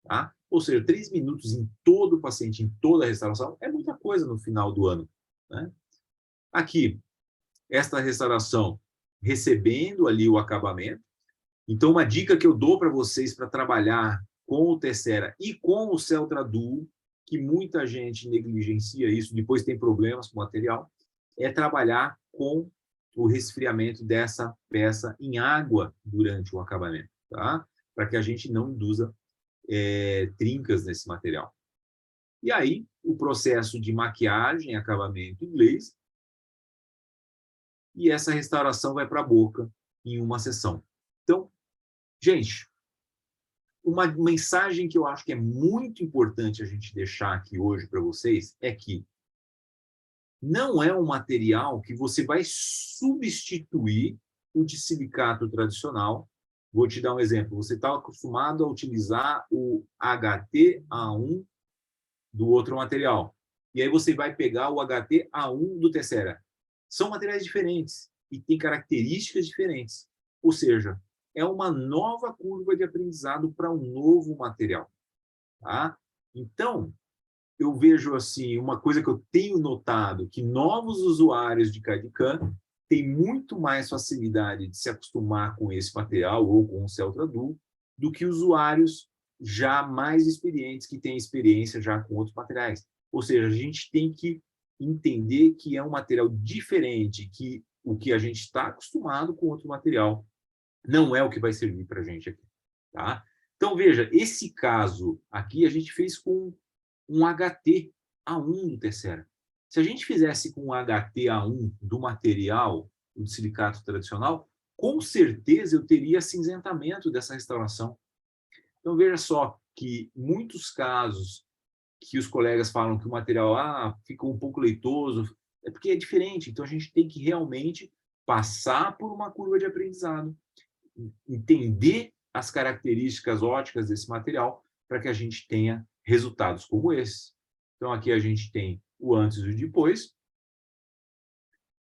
Tá? Ou seja, 3 minutos em todo o paciente, em toda a restauração, é muita coisa no final do ano. Né? Aqui, esta restauração recebendo ali o acabamento. Então, uma dica que eu dou para vocês para trabalhar com o Tessera e com o Celtra Duo, que muita gente negligencia isso, depois tem problemas com o material, é trabalhar com o resfriamento dessa peça em água durante o acabamento, tá? Para que a gente não induza trincas nesse material. E aí, o processo de maquiagem, acabamento inglês, e essa restauração vai para a boca em uma sessão. Então, gente, uma mensagem que eu acho que é muito importante a gente deixar aqui hoje para vocês é que não é um material que você vai substituir o de silicato tradicional. Vou te dar um exemplo. Você está acostumado a utilizar o HT-A1 do outro material. E aí você vai pegar o HT-A1 do Tessera. São materiais diferentes e têm características diferentes. Ou seja, é uma nova curva de aprendizado para um novo material. Tá? Então, eu vejo assim, uma coisa que eu tenho notado, que novos usuários de CAD/CAM têm muito mais facilidade de se acostumar com esse material ou com o Celtra Duo do que usuários já mais experientes, que têm experiência já com outros materiais. Ou seja, a gente tem que entender que é um material diferente, que o que a gente está acostumado com outro material não é o que vai servir para a gente aqui. Tá? Então, veja, esse caso aqui a gente fez com um HT-A1 do Tessera. Se a gente fizesse com um HT-A1 do material, do silicato tradicional, com certeza eu teria cinzentamento dessa restauração. Então, veja só que muitos casos que os colegas falam que o material ficou um pouco leitoso, é porque é diferente. Então, a gente tem que realmente passar por uma curva de aprendizado, entender as características óticas desse material para que a gente tenha resultados como esse. Então, aqui a gente tem o antes e o depois,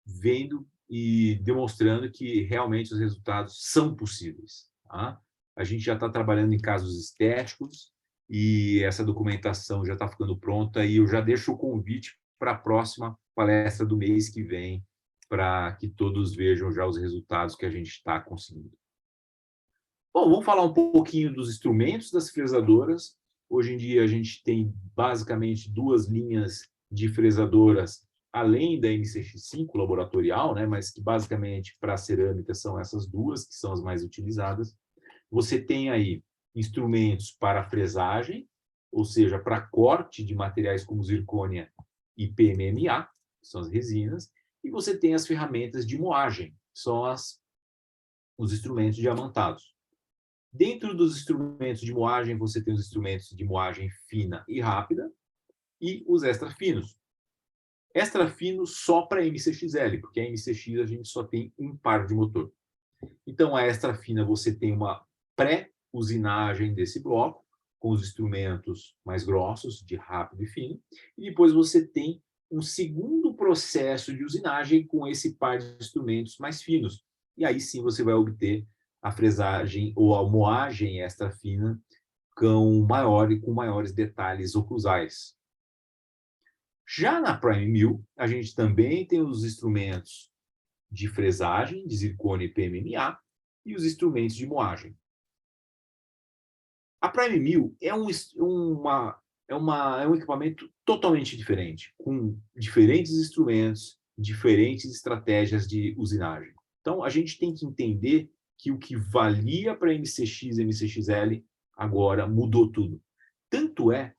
vendo e demonstrando que realmente os resultados são possíveis. Tá? A gente já está trabalhando em casos estéticos e essa documentação já está ficando pronta e eu já deixo o convite para a próxima palestra do mês que vem, para que todos vejam já os resultados que a gente está conseguindo. Bom, vamos falar um pouquinho dos instrumentos das fresadoras. Hoje em dia a gente tem basicamente 2 linhas de fresadoras, além da NCX5 laboratorial, né, mas que basicamente para cerâmica são essas 2 que são as mais utilizadas. Você tem aí instrumentos para fresagem, ou seja, para corte de materiais como zircônia e PMMA, que são as resinas, e você tem as ferramentas de moagem, que são os instrumentos diamantados. Dentro dos instrumentos de moagem, você tem os instrumentos de moagem fina e rápida e os extra finos. Extra fino só para MCXL, porque a MCX a gente só tem um par de motor. Então, a extra fina você tem uma pré-usinagem desse bloco, com os instrumentos mais grossos, de rápido e fino, e depois você tem um segundo processo de usinagem com esse par de instrumentos mais finos. E aí sim você vai obter a fresagem ou a moagem extra fina com maiores detalhes oclusais. Já na Prime Mill, a gente também tem os instrumentos de fresagem, de zircônia e PMMA, e os instrumentos de moagem. A Prime Mill é um equipamento totalmente diferente, com diferentes instrumentos, diferentes estratégias de usinagem. Então, a gente tem que entender que o que valia para MCX e MCXL agora mudou tudo. Tanto é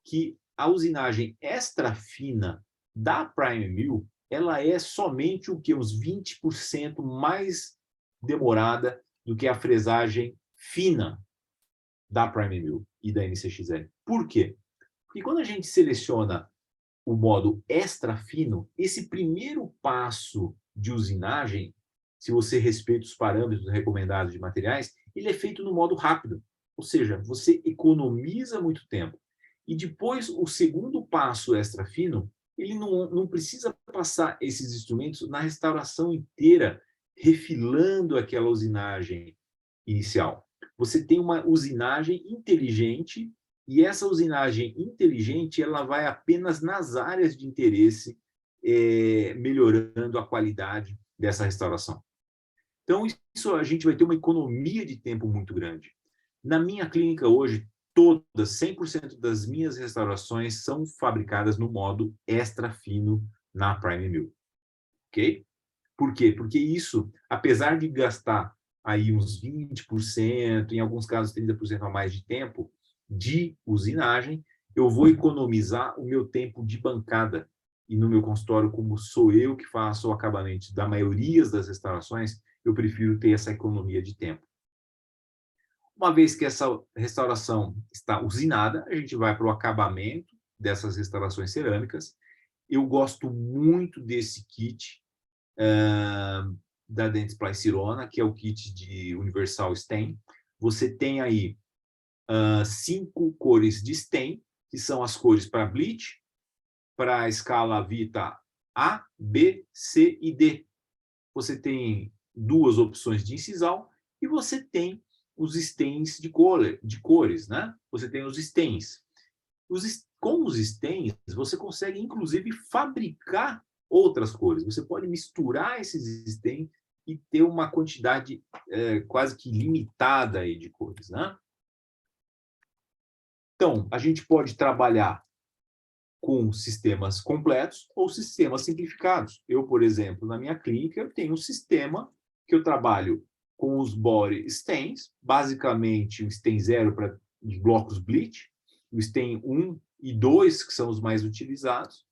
que a usinagem extra fina da Prime Mill, ela é somente o que? Uns 20% mais demorada do que a fresagem fina da Prime Mill e da MCXL. Por quê? Porque quando a gente seleciona o modo extra fino, esse primeiro passo de usinagem, se você respeita os parâmetros recomendados de materiais, ele é feito no modo rápido. Ou seja, você economiza muito tempo. E depois, o segundo passo extra fino, ele não precisa passar esses instrumentos na restauração inteira, refilando aquela usinagem inicial. Você tem uma usinagem inteligente, e essa usinagem inteligente ela vai apenas nas áreas de interesse, melhorando a qualidade dessa restauração. Então, isso a gente vai ter uma economia de tempo muito grande. Na minha clínica hoje, 100% das minhas restaurações são fabricadas no modo extra fino na Prime Mill. Ok? Por quê? Porque isso, apesar de gastar aí uns 20%, em alguns casos 30% a mais de tempo de usinagem, eu vou economizar o meu tempo de bancada. E no meu consultório, como sou eu que faço o acabamento da maioria das restaurações, eu prefiro ter essa economia de tempo. Uma vez que essa restauração está usinada, a gente vai para o acabamento dessas restaurações cerâmicas. Eu gosto muito desse kit da Dentsply Sirona, que é o kit de Universal Stain. Você tem aí 5 cores de stain, que são as cores para bleach, para a escala Vita A, B, C e D. Você tem 2 opções de incisal e você tem os stains de cores, né? Você tem os stains. Com os stains, você consegue, inclusive, fabricar outras cores. Você pode misturar esses stains e ter uma quantidade quase que limitada aí de cores, né? Então, a gente pode trabalhar com sistemas completos ou sistemas simplificados. Eu, por exemplo, na minha clínica, eu tenho um sistema que eu trabalho com os body stains, basicamente o stain 0 para os blocos bleach, o stain 1 e 2, que são os mais utilizados,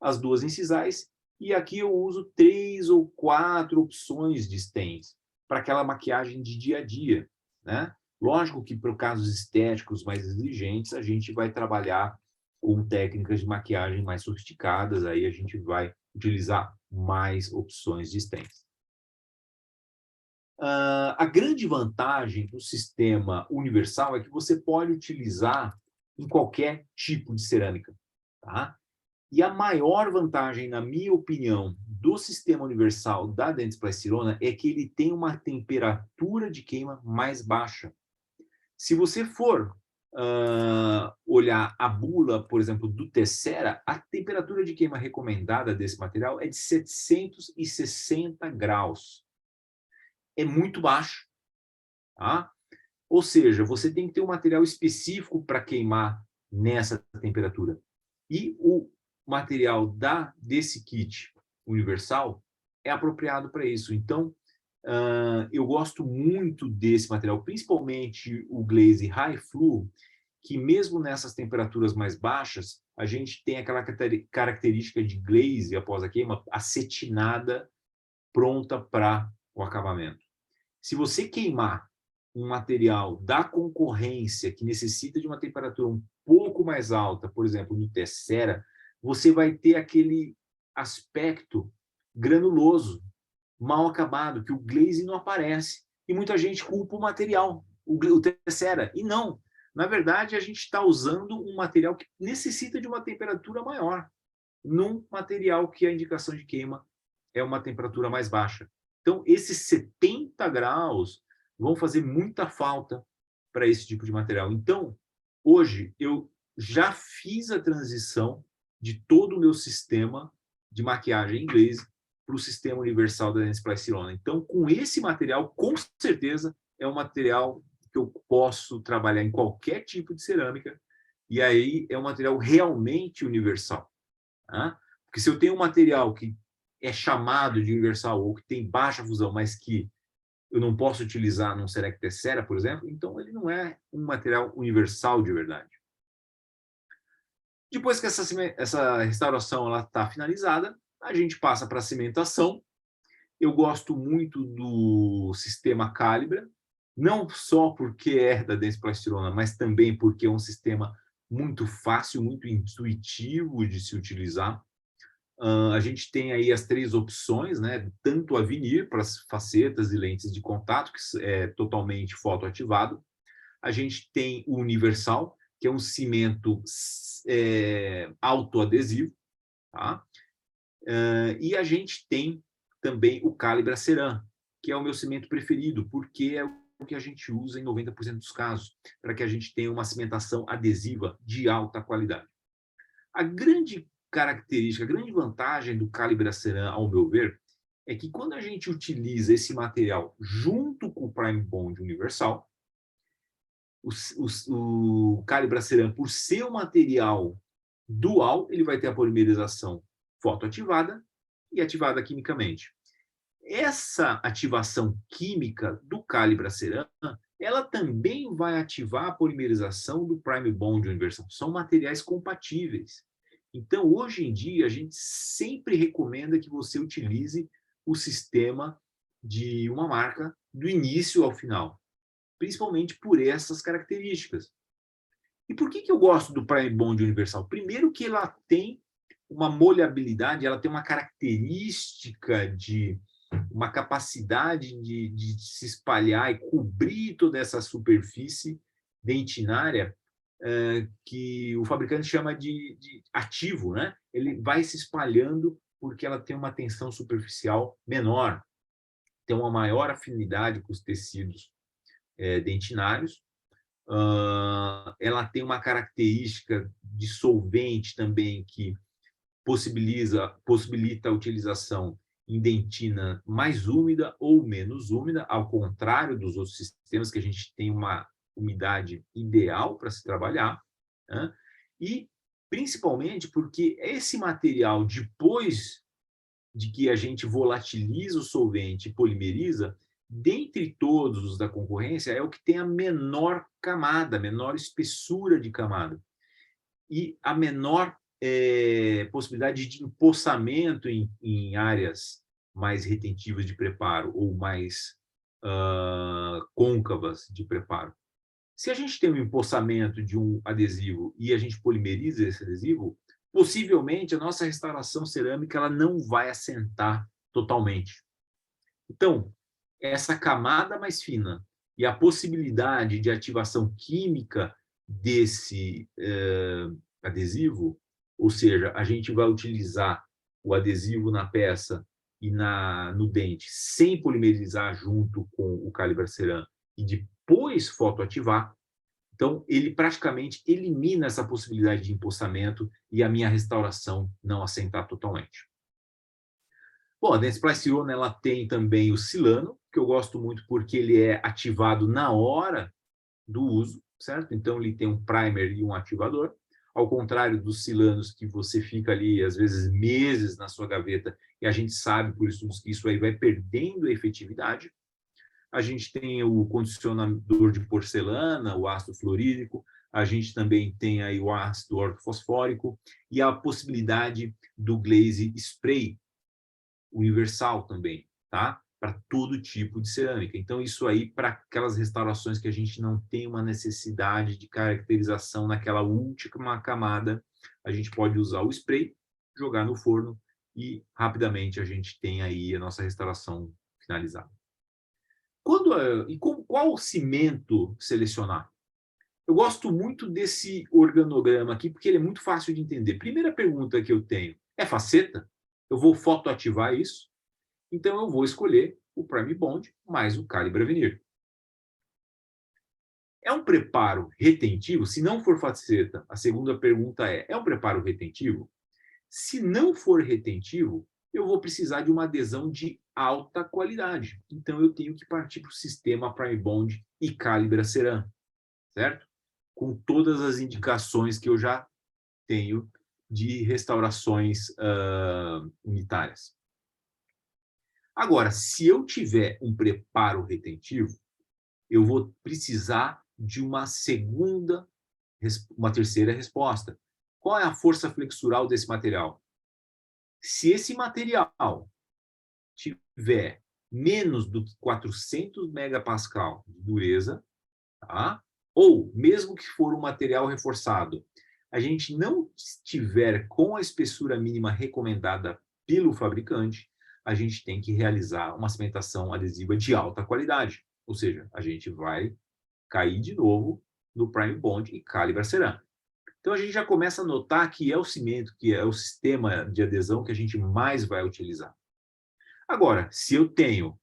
as 2 incisais, e aqui eu uso 3 ou 4 opções de stains para aquela maquiagem de dia a dia, né? Lógico que para casos estéticos mais exigentes, a gente vai trabalhar com técnicas de maquiagem mais sofisticadas, aí a gente vai utilizar mais opções de stains. A grande vantagem do sistema universal é que você pode utilizar em qualquer tipo de cerâmica, tá? E a maior vantagem, na minha opinião, do sistema universal da Dentsply Sirona é que ele tem uma temperatura de queima mais baixa. Se você for olhar a bula, por exemplo, do Tessera, a temperatura de queima recomendada desse material é de 760 graus. É muito baixo. Tá? Ou seja, você tem que ter um material específico para queimar nessa temperatura. E o material desse kit universal é apropriado para isso. Então, eu gosto muito desse material, principalmente o glaze High Flu, que mesmo nessas temperaturas mais baixas, a gente tem aquela característica de glaze após a queima, acetinada, pronta para o acabamento. Se você queimar um material da concorrência que necessita de uma temperatura um pouco mais alta, por exemplo, no tessera, você vai ter aquele aspecto granuloso, mal acabado, que o glaze não aparece. E muita gente culpa o material, o tessera. E não. Na verdade, a gente está usando um material que necessita de uma temperatura maior, num material que a indicação de queima é uma temperatura mais baixa. Então, esses 70 graus vão fazer muita falta para esse tipo de material. Então, hoje, eu já fiz a transição de todo o meu sistema de maquiagem em glaze para o sistema universal da Dentsply-Sirona. Então, com esse material, com certeza, é um material que eu posso trabalhar em qualquer tipo de cerâmica, e aí é um material realmente universal. Tá? Porque se eu tenho um material que é chamado de universal ou que tem baixa fusão, mas que eu não posso utilizar num Cerec Tessera, por exemplo, então ele não é um material universal de verdade. Depois que essa restauração está finalizada, a gente passa para a cimentação. Eu gosto muito do sistema Calibra, não só porque é da Dentsply-Sirona, mas também porque é um sistema muito fácil, muito intuitivo de se utilizar. A gente tem aí as 3 opções, né? Tanto a vinir para as facetas e lentes de contato, que é totalmente fotoativado. A gente tem o universal, que é um cimento autoadesivo, tá? E a gente tem também o Calibra Ceram, que é o meu cimento preferido, porque é o que a gente usa em 90% dos casos, para que a gente tenha uma cimentação adesiva de alta qualidade. A grande característica, a grande vantagem do Calibra Ceram, ao meu ver, é que quando a gente utiliza esse material junto com o Prime Bond Universal, o Calibra Ceram, por ser um material dual, ele vai ter a polimerização fotoativada e ativada quimicamente. Essa ativação química do Calibra Ceram, ela também vai ativar a polimerização do Prime Bond Universal. São materiais compatíveis. Então, hoje em dia, a gente sempre recomenda que você utilize o sistema de uma marca do início ao final, principalmente por essas características. E por que eu gosto do Prime Bond Universal? Primeiro que ela tem uma molhabilidade, ela tem uma característica de uma capacidade de se espalhar e cobrir toda essa superfície dentinária que o fabricante chama de ativo, né? Ele vai se espalhando porque ela tem uma tensão superficial menor, tem uma maior afinidade com os tecidos dentinários. Ela tem uma característica de solvente também que possibilita a utilização em dentina mais úmida ou menos úmida, ao contrário dos outros sistemas que a gente tem uma umidade ideal para se trabalhar, né? E principalmente porque esse material, depois de que a gente volatiliza o solvente e polimeriza, dentre todos os da concorrência, é o que tem a menor camada, a menor espessura de camada e a menor possibilidade de empossamento em áreas mais retentivas de preparo ou mais côncavas de preparo. Se a gente tem um empossamento de um adesivo e a gente polimeriza esse adesivo, possivelmente a nossa restauração cerâmica ela não vai assentar totalmente. Então, essa camada mais fina e a possibilidade de ativação química desse adesivo, ou seja, a gente vai utilizar o adesivo na peça e no dente sem polimerizar junto com o Calibra Ceram e depois fotoativar, então ele praticamente elimina essa possibilidade de empossamento e a minha restauração não assentar totalmente. Bom, a Dentsply-Sirona ela tem também o silano, que eu gosto muito porque ele é ativado na hora do uso, certo? Então ele tem um primer e um ativador, ao contrário dos silanos que você fica ali, às vezes, meses na sua gaveta, e a gente sabe, por estudos, que isso aí vai perdendo a efetividade. A gente tem o condicionador de porcelana, o ácido fluorídrico, A gente também tem aí o ácido ortofosfórico e a possibilidade do glaze spray universal também, tá? Para todo tipo de cerâmica. Então, isso aí para aquelas restaurações que a gente não tem uma necessidade de caracterização naquela última camada, a gente pode usar o spray, jogar no forno e rapidamente a gente tem aí a nossa restauração finalizada. Qual cimento selecionar? Eu gosto muito desse organograma aqui, porque ele é muito fácil de entender. Primeira pergunta que eu tenho, é faceta? Eu vou fotoativar isso? Então, eu vou escolher o Prime Bond mais o Calibra Veneer. É um preparo retentivo? Se não for faceta, a segunda pergunta é um preparo retentivo? Se não for retentivo, eu vou precisar de uma adesão de alta qualidade. Então, eu tenho que partir para o sistema Prime Bond e Calibra Ceram, certo? Com todas as indicações que eu já tenho de restaurações unitárias. Agora, se eu tiver um preparo retentivo, eu vou precisar de uma terceira resposta. Qual é a força flexural desse material? Se esse material tiver menos do que 400 megapascal de dureza, tá? Ou, mesmo que for um material reforçado, a gente não estiver com a espessura mínima recomendada pelo fabricante, a gente tem que realizar uma cimentação adesiva de alta qualidade. Ou seja, a gente vai cair de novo no Prime Bond e Calibra Ceram. Então, a gente já começa a notar que é o cimento, que é o sistema de adesão que a gente mais vai utilizar. Agora, se eu tenho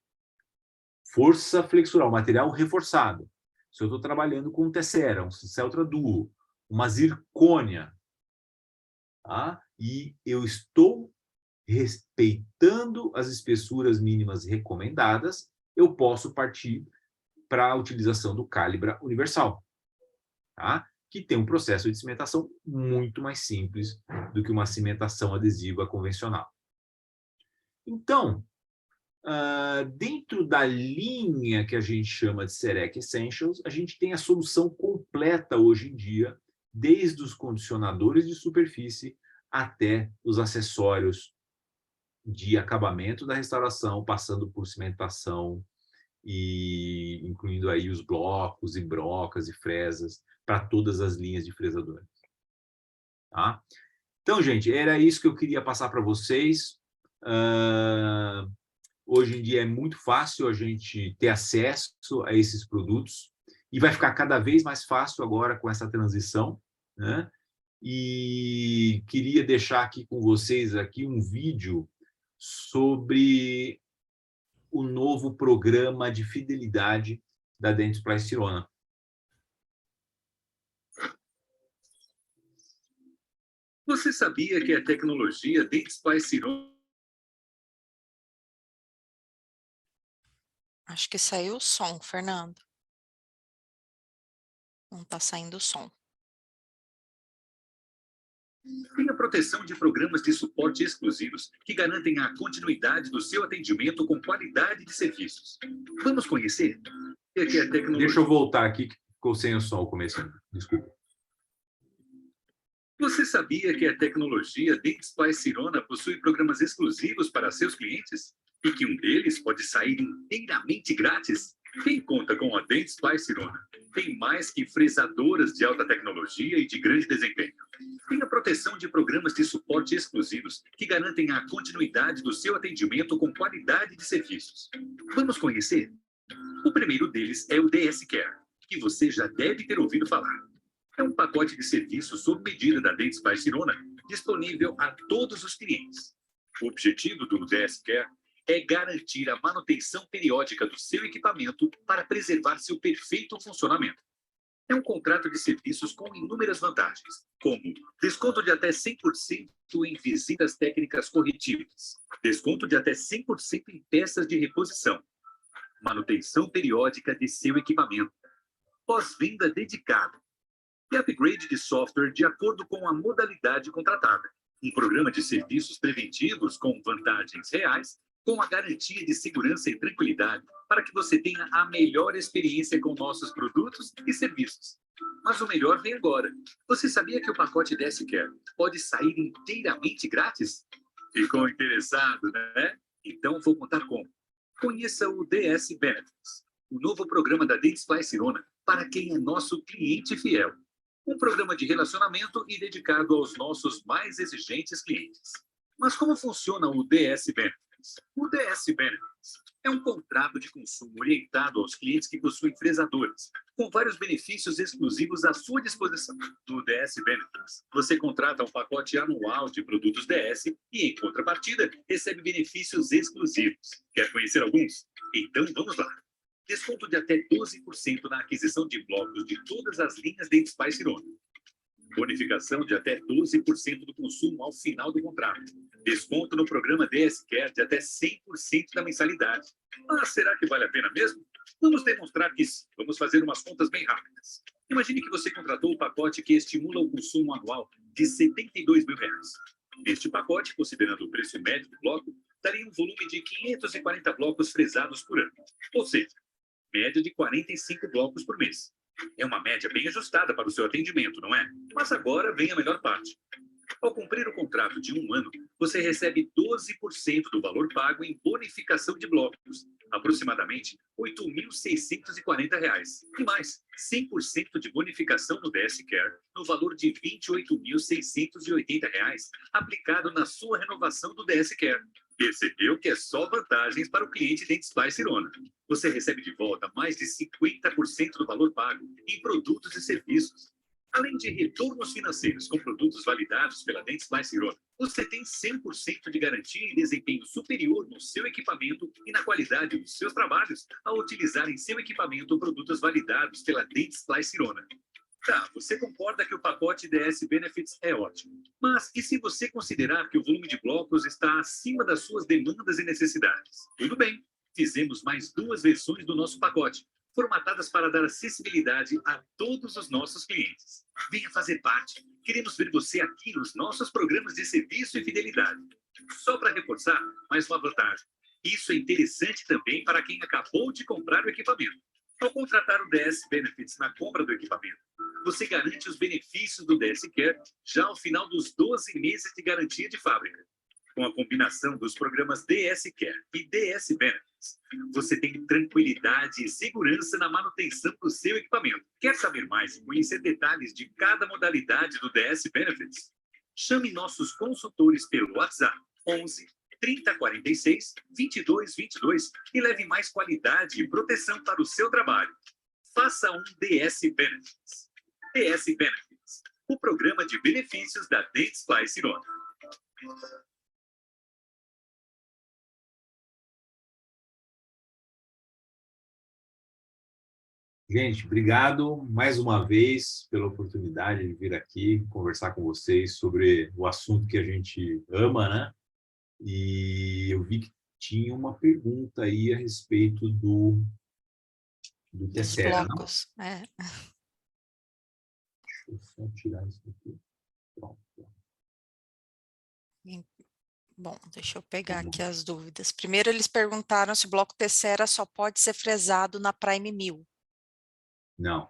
força flexural, material reforçado, se eu estou trabalhando com um Tessera, um Celtra Duo, uma zircônia, tá? E eu estou respeitando as espessuras mínimas recomendadas, eu posso partir para a utilização do Calibra Universal, tá? Que tem um processo de cimentação muito mais simples do que uma cimentação adesiva convencional. Então, dentro da linha que a gente chama de Serec Essentials, a gente tem a solução completa hoje em dia, desde os condicionadores de superfície até os acessórios de acabamento da restauração, passando por cimentação e incluindo aí os blocos e brocas e fresas para todas as linhas de fresadores. Tá? Então, gente, era isso que eu queria passar para vocês. Hoje em dia é muito fácil a gente ter acesso a esses produtos e vai ficar cada vez mais fácil agora com essa transição, né? E queria deixar aqui com vocês aqui um vídeo sobre o novo programa de fidelidade da Dentsply Sirona. Você sabia que a tecnologia Dentsply Sirona... Acho que saiu o som, Fernando. Não está saindo o som. Tem a proteção de programas de suporte exclusivos que garantem a continuidade do seu atendimento com qualidade de serviços. Vamos conhecer? Deixa eu voltar aqui, que ficou sem o som o começo. Desculpa. Você sabia que a tecnologia Dentsply Sirona possui programas exclusivos para seus clientes? E que um deles pode sair inteiramente grátis? Quem conta com a Dentsply Sirona tem mais que fresadoras de alta tecnologia e de grande desempenho. Tem a proteção de programas de suporte exclusivos que garantem a continuidade do seu atendimento com qualidade de serviços. Vamos conhecer? O primeiro deles é o DS Care, que você já deve ter ouvido falar. É um pacote de serviços sob medida da Dentsply Sirona, disponível a todos os clientes. O objetivo do DS Care é garantir a manutenção periódica do seu equipamento para preservar seu perfeito funcionamento. É um contrato de serviços com inúmeras vantagens, como desconto de até 100% em visitas técnicas corretivas, desconto de até 100% em peças de reposição, manutenção periódica de seu equipamento, pós-venda dedicado e upgrade de software de acordo com a modalidade contratada. Um programa de serviços preventivos com vantagens reais com a garantia de segurança e tranquilidade para que você tenha a melhor experiência com nossos produtos e serviços. Mas o melhor vem agora. Você sabia que o pacote DS Care pode sair inteiramente grátis? Ficou interessado, né? Então vou contar como. Conheça o DS Benefits, o novo programa da Dentsply Sirona para quem é nosso cliente fiel. Um programa de relacionamento e dedicado aos nossos mais exigentes clientes. Mas como funciona o DS Benefits? O DS Benefits é um contrato de consumo orientado aos clientes que possuem fresadores, com vários benefícios exclusivos à sua disposição. No DS Benefits, você contrata um pacote anual de produtos DS e, em contrapartida, recebe benefícios exclusivos. Quer conhecer alguns? Então vamos lá. Desconto de até 12% na aquisição de blocos de todas as linhas Dentsply Sirona. Bonificação de até 12% do consumo ao final do contrato. Desconto no programa DS Care de até 100% da mensalidade. Mas será que vale a pena mesmo? Vamos demonstrar que sim. Vamos fazer umas contas bem rápidas. Imagine que você contratou o pacote que estimula o consumo anual de R$ 72 mil. Este pacote, considerando o preço médio do bloco, daria um volume de 540 blocos fresados por ano. Ou seja, média de 45 blocos por mês. É uma média bem ajustada para o seu atendimento, não é? Mas agora vem a melhor parte. Ao cumprir o contrato de 1 ano, você recebe 12% do valor pago em bonificação de blocos, aproximadamente R$ 8.640. E mais, 100% de bonificação no DS Care, no valor de R$ 28.680, aplicado na sua renovação do DS Care. Percebeu que é só vantagens para o cliente Dentsply Sirona. Você recebe de volta mais de 50% do valor pago em produtos e serviços. Além de retornos financeiros com produtos validados pela Dentsply Sirona, você tem 100% de garantia e desempenho superior no seu equipamento e na qualidade dos seus trabalhos ao utilizar em seu equipamento produtos validados pela Dentsply Sirona. Tá, você concorda que o pacote DS Benefits é ótimo. Mas e se você considerar que o volume de blocos está acima das suas demandas e necessidades? Tudo bem, fizemos mais 2 versões do nosso pacote, formatadas para dar acessibilidade a todos os nossos clientes. Venha fazer parte. Queremos ver você aqui nos nossos programas de serviço e fidelidade. Só para reforçar, mais uma vantagem. Isso é interessante também para quem acabou de comprar o equipamento. Ao contratar o DS Benefits na compra do equipamento, você garante os benefícios do DS Care já ao final dos 12 meses de garantia de fábrica. Com a combinação dos programas DS Care e DS Benefits, você tem tranquilidade e segurança na manutenção do seu equipamento. Quer saber mais e conhecer detalhes de cada modalidade do DS Benefits? Chame nossos consultores pelo WhatsApp 11 3046 2222 e leve mais qualidade e proteção para o seu trabalho. Faça um DS Benefits. DS Benefits, o programa de benefícios da Dentsply Sirona. Gente, obrigado mais uma vez pela oportunidade de vir aqui conversar com vocês sobre o assunto que a gente ama, né? E eu vi que tinha uma pergunta aí a respeito do Dos Tessera, não? blocos. É. Deixa eu só tirar isso aqui. Pronto. Bom, deixa eu pegar aqui as dúvidas. Primeiro, eles perguntaram se o bloco Tessera só pode ser fresado na Prime 1000. Não.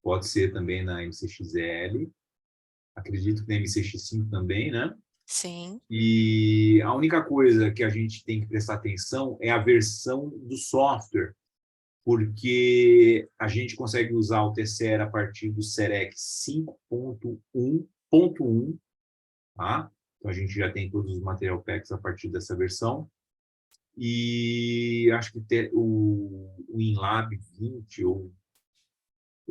Pode ser também na MCXL. Acredito que na MCX5 também, né? Sim. E a única coisa que a gente tem que prestar atenção é a versão do software, porque a gente consegue usar o Tessera a partir do Serec 5.1.1, tá? Então, a gente já tem todos os material packs a partir dessa versão. E acho que o WinLab 20, ou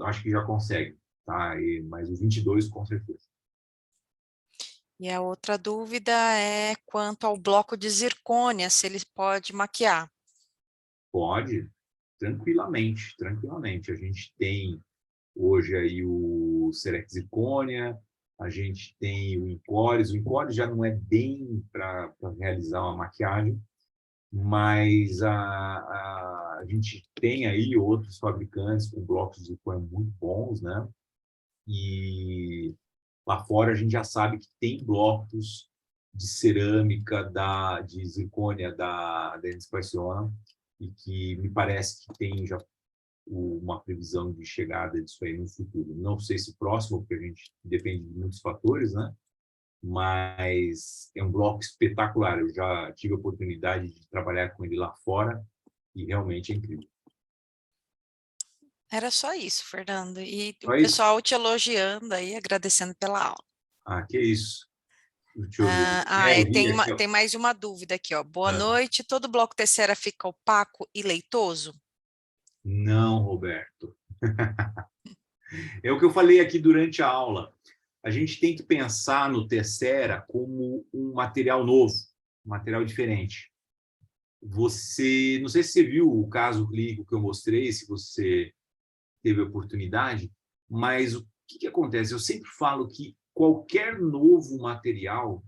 acho que já consegue, tá? Mas o 22, com certeza. E a outra dúvida é quanto ao bloco de zircônia, se ele pode maquiar. Pode, tranquilamente, tranquilamente. A gente tem hoje aí o Serec Zircônia, a gente tem o Incores. O Incores já não é bem para realizar uma maquiagem, mas a gente tem aí outros fabricantes com blocos de zircônia muito bons, né? E lá fora a gente já sabe que tem blocos de cerâmica, de zircônia da Dentes Sirona, e que me parece que tem já uma previsão de chegada disso aí no futuro. Não sei se próximo, porque a gente depende de muitos fatores, né? Mas é um bloco espetacular. Eu já tive a oportunidade de trabalhar com ele lá fora e realmente é incrível. Era só isso, Fernando. E o Só isso? pessoal te elogiando aí, agradecendo pela aula. Ah, que isso. Deixa eu ver. Eu vi aqui, ó. Tem mais uma dúvida aqui, ó. Boa Ah, noite. Todo bloco Tessera fica opaco e leitoso? não, Roberto. É o que eu falei aqui durante a aula. A gente tem que pensar no Tessera como um material novo, um material diferente. Não sei se você viu o caso clínico que eu mostrei, se você teve a oportunidade, mas o que acontece? Eu sempre falo que qualquer novo material,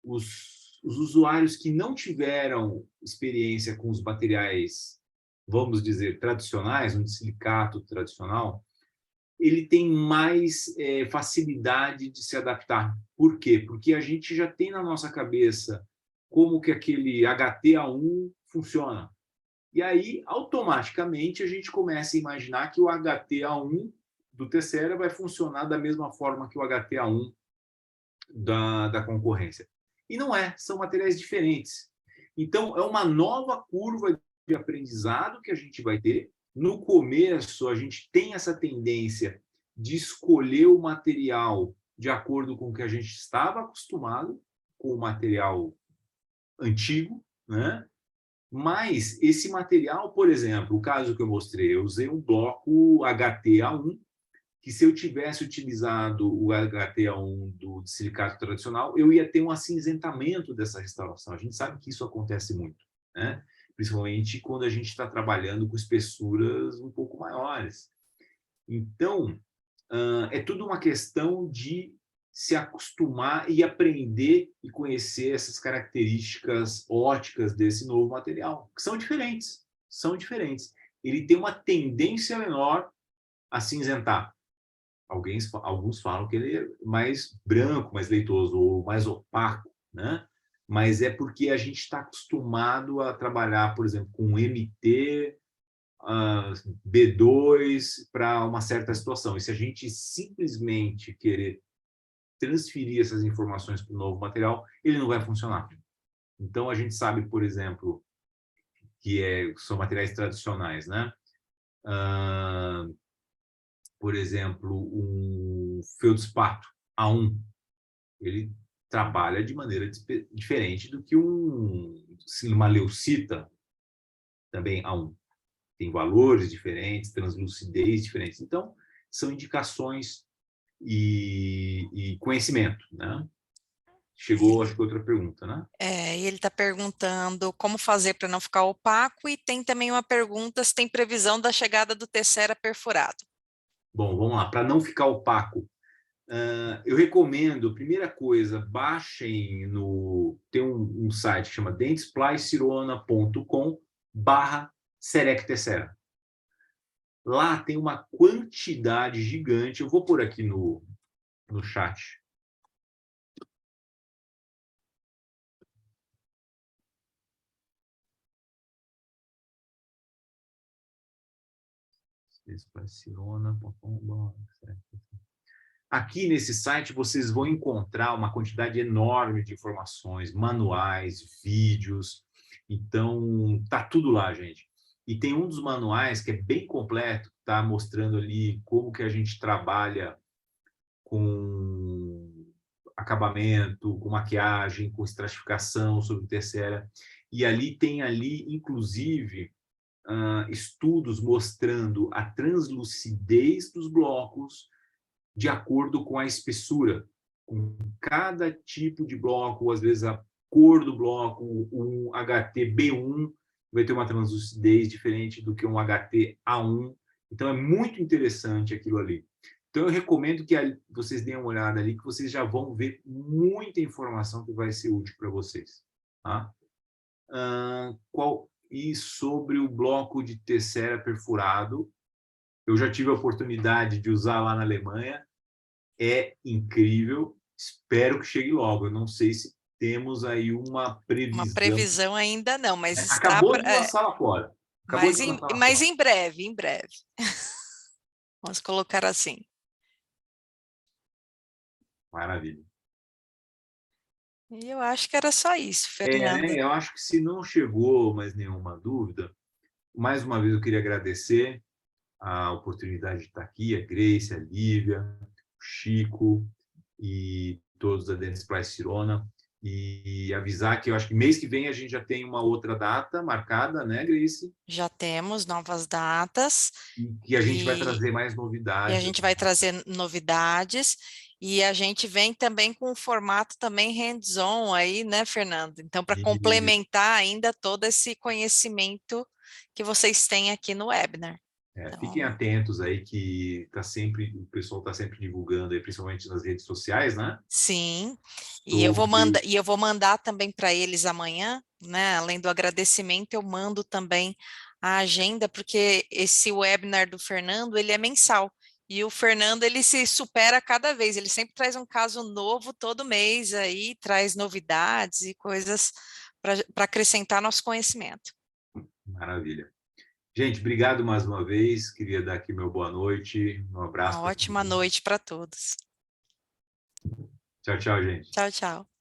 os usuários que não tiveram experiência com os materiais, vamos dizer, tradicionais, um silicato tradicional, ele tem mais facilidade de se adaptar. Por quê? Porque a gente já tem na nossa cabeça como que aquele HTA1 funciona. E aí, automaticamente, a gente começa a imaginar que o HTA1 do Tessera vai funcionar da mesma forma que o HTA1 da concorrência. E não é, são materiais diferentes. Então, é uma nova curva de aprendizado que a gente vai ter. No começo, a gente tem essa tendência de escolher o material de acordo com o que a gente estava acostumado, com o material antigo, né? Mas esse material, por exemplo, o caso que eu mostrei, eu usei um bloco HTA1, que se eu tivesse utilizado o HTA1 do silicato tradicional, eu ia ter um acinzentamento dessa restauração. A gente sabe que isso acontece muito, né? Principalmente quando a gente está trabalhando com espessuras um pouco maiores. Então, é tudo uma questão de se acostumar e aprender e conhecer essas características óticas desse novo material, que são diferentes, são diferentes. Ele tem uma tendência menor a cinzentar. Alguns falam que ele é mais branco, mais leitoso ou mais opaco, né? Mas é porque a gente está acostumado a trabalhar, por exemplo, com MT, B2 para uma certa situação. E se a gente simplesmente querer transferir essas informações para o novo material, ele não vai funcionar. Então, a gente sabe, por exemplo, que são materiais tradicionais, né? Por exemplo, um feldspato A1, ele trabalha de maneira diferente do que uma leucita, também A1. Tem valores diferentes, translucidez diferentes. Então, são indicações e conhecimento, né? Chegou, acho que outra pergunta, né? E ele está perguntando como fazer para não ficar opaco e tem também uma pergunta se tem previsão da chegada do Tessera perfurado. Bom, vamos lá. Para não ficar opaco, eu recomendo, primeira coisa, baixem tem um site que chama dentsplycirona.com/Serec Tessera. Lá tem uma quantidade gigante, eu vou pôr aqui no chat. Aqui nesse site vocês vão encontrar uma quantidade enorme de informações, manuais, vídeos. Então, tá tudo lá, gente. E tem um dos manuais que é bem completo, tá mostrando ali como que a gente trabalha com acabamento, com maquiagem, com estratificação sobre Tessera. E ali tem inclusive, estudos mostrando a translucidez dos blocos de acordo com a espessura. Com cada tipo de bloco, às vezes a cor do bloco, um HT B1 vai ter uma translucidez diferente do que um HT A1. Então, é muito interessante aquilo ali. Então, eu recomendo que vocês deem uma olhada ali, que vocês já vão ver muita informação que vai ser útil para vocês. Tá? E sobre o bloco de Tessera perfurado, eu já tive a oportunidade de usar lá na Alemanha. É incrível. Espero que chegue logo. Eu não sei se temos aí uma previsão. Uma previsão ainda não, mas está Acabou de lançar lá fora. Mas em breve, em breve. Vamos colocar assim. Maravilha. E eu acho que era só isso, Fernando. Eu acho que se não chegou mais nenhuma dúvida, mais uma vez eu queria agradecer a oportunidade de estar aqui, a Grace, a Lívia, o Chico e todos da Dentsply Sirona, e avisar que eu acho que mês que vem a gente já tem uma outra data marcada, né, Grace? Já temos novas datas. E a gente vai trazer mais novidades. E a gente vai trazer novidades. E a gente vem também com um formato também hands-on aí, né, Fernando? Então, para complementar ainda todo esse conhecimento que vocês têm aqui no webinar. Então, fiquem atentos aí que o pessoal está sempre divulgando aí, principalmente nas redes sociais, né? Sim. E eu vou mandar também para eles amanhã, né? Além do agradecimento, eu mando também a agenda, porque esse webinar do Fernando, ele é mensal. E o Fernando, ele se supera cada vez, ele sempre traz um caso novo todo mês aí, traz novidades e coisas para acrescentar nosso conhecimento. Maravilha. Gente, obrigado mais uma vez, queria dar aqui meu boa noite, um abraço. Uma ótima noite para todos. Tchau, tchau, gente. Tchau, tchau.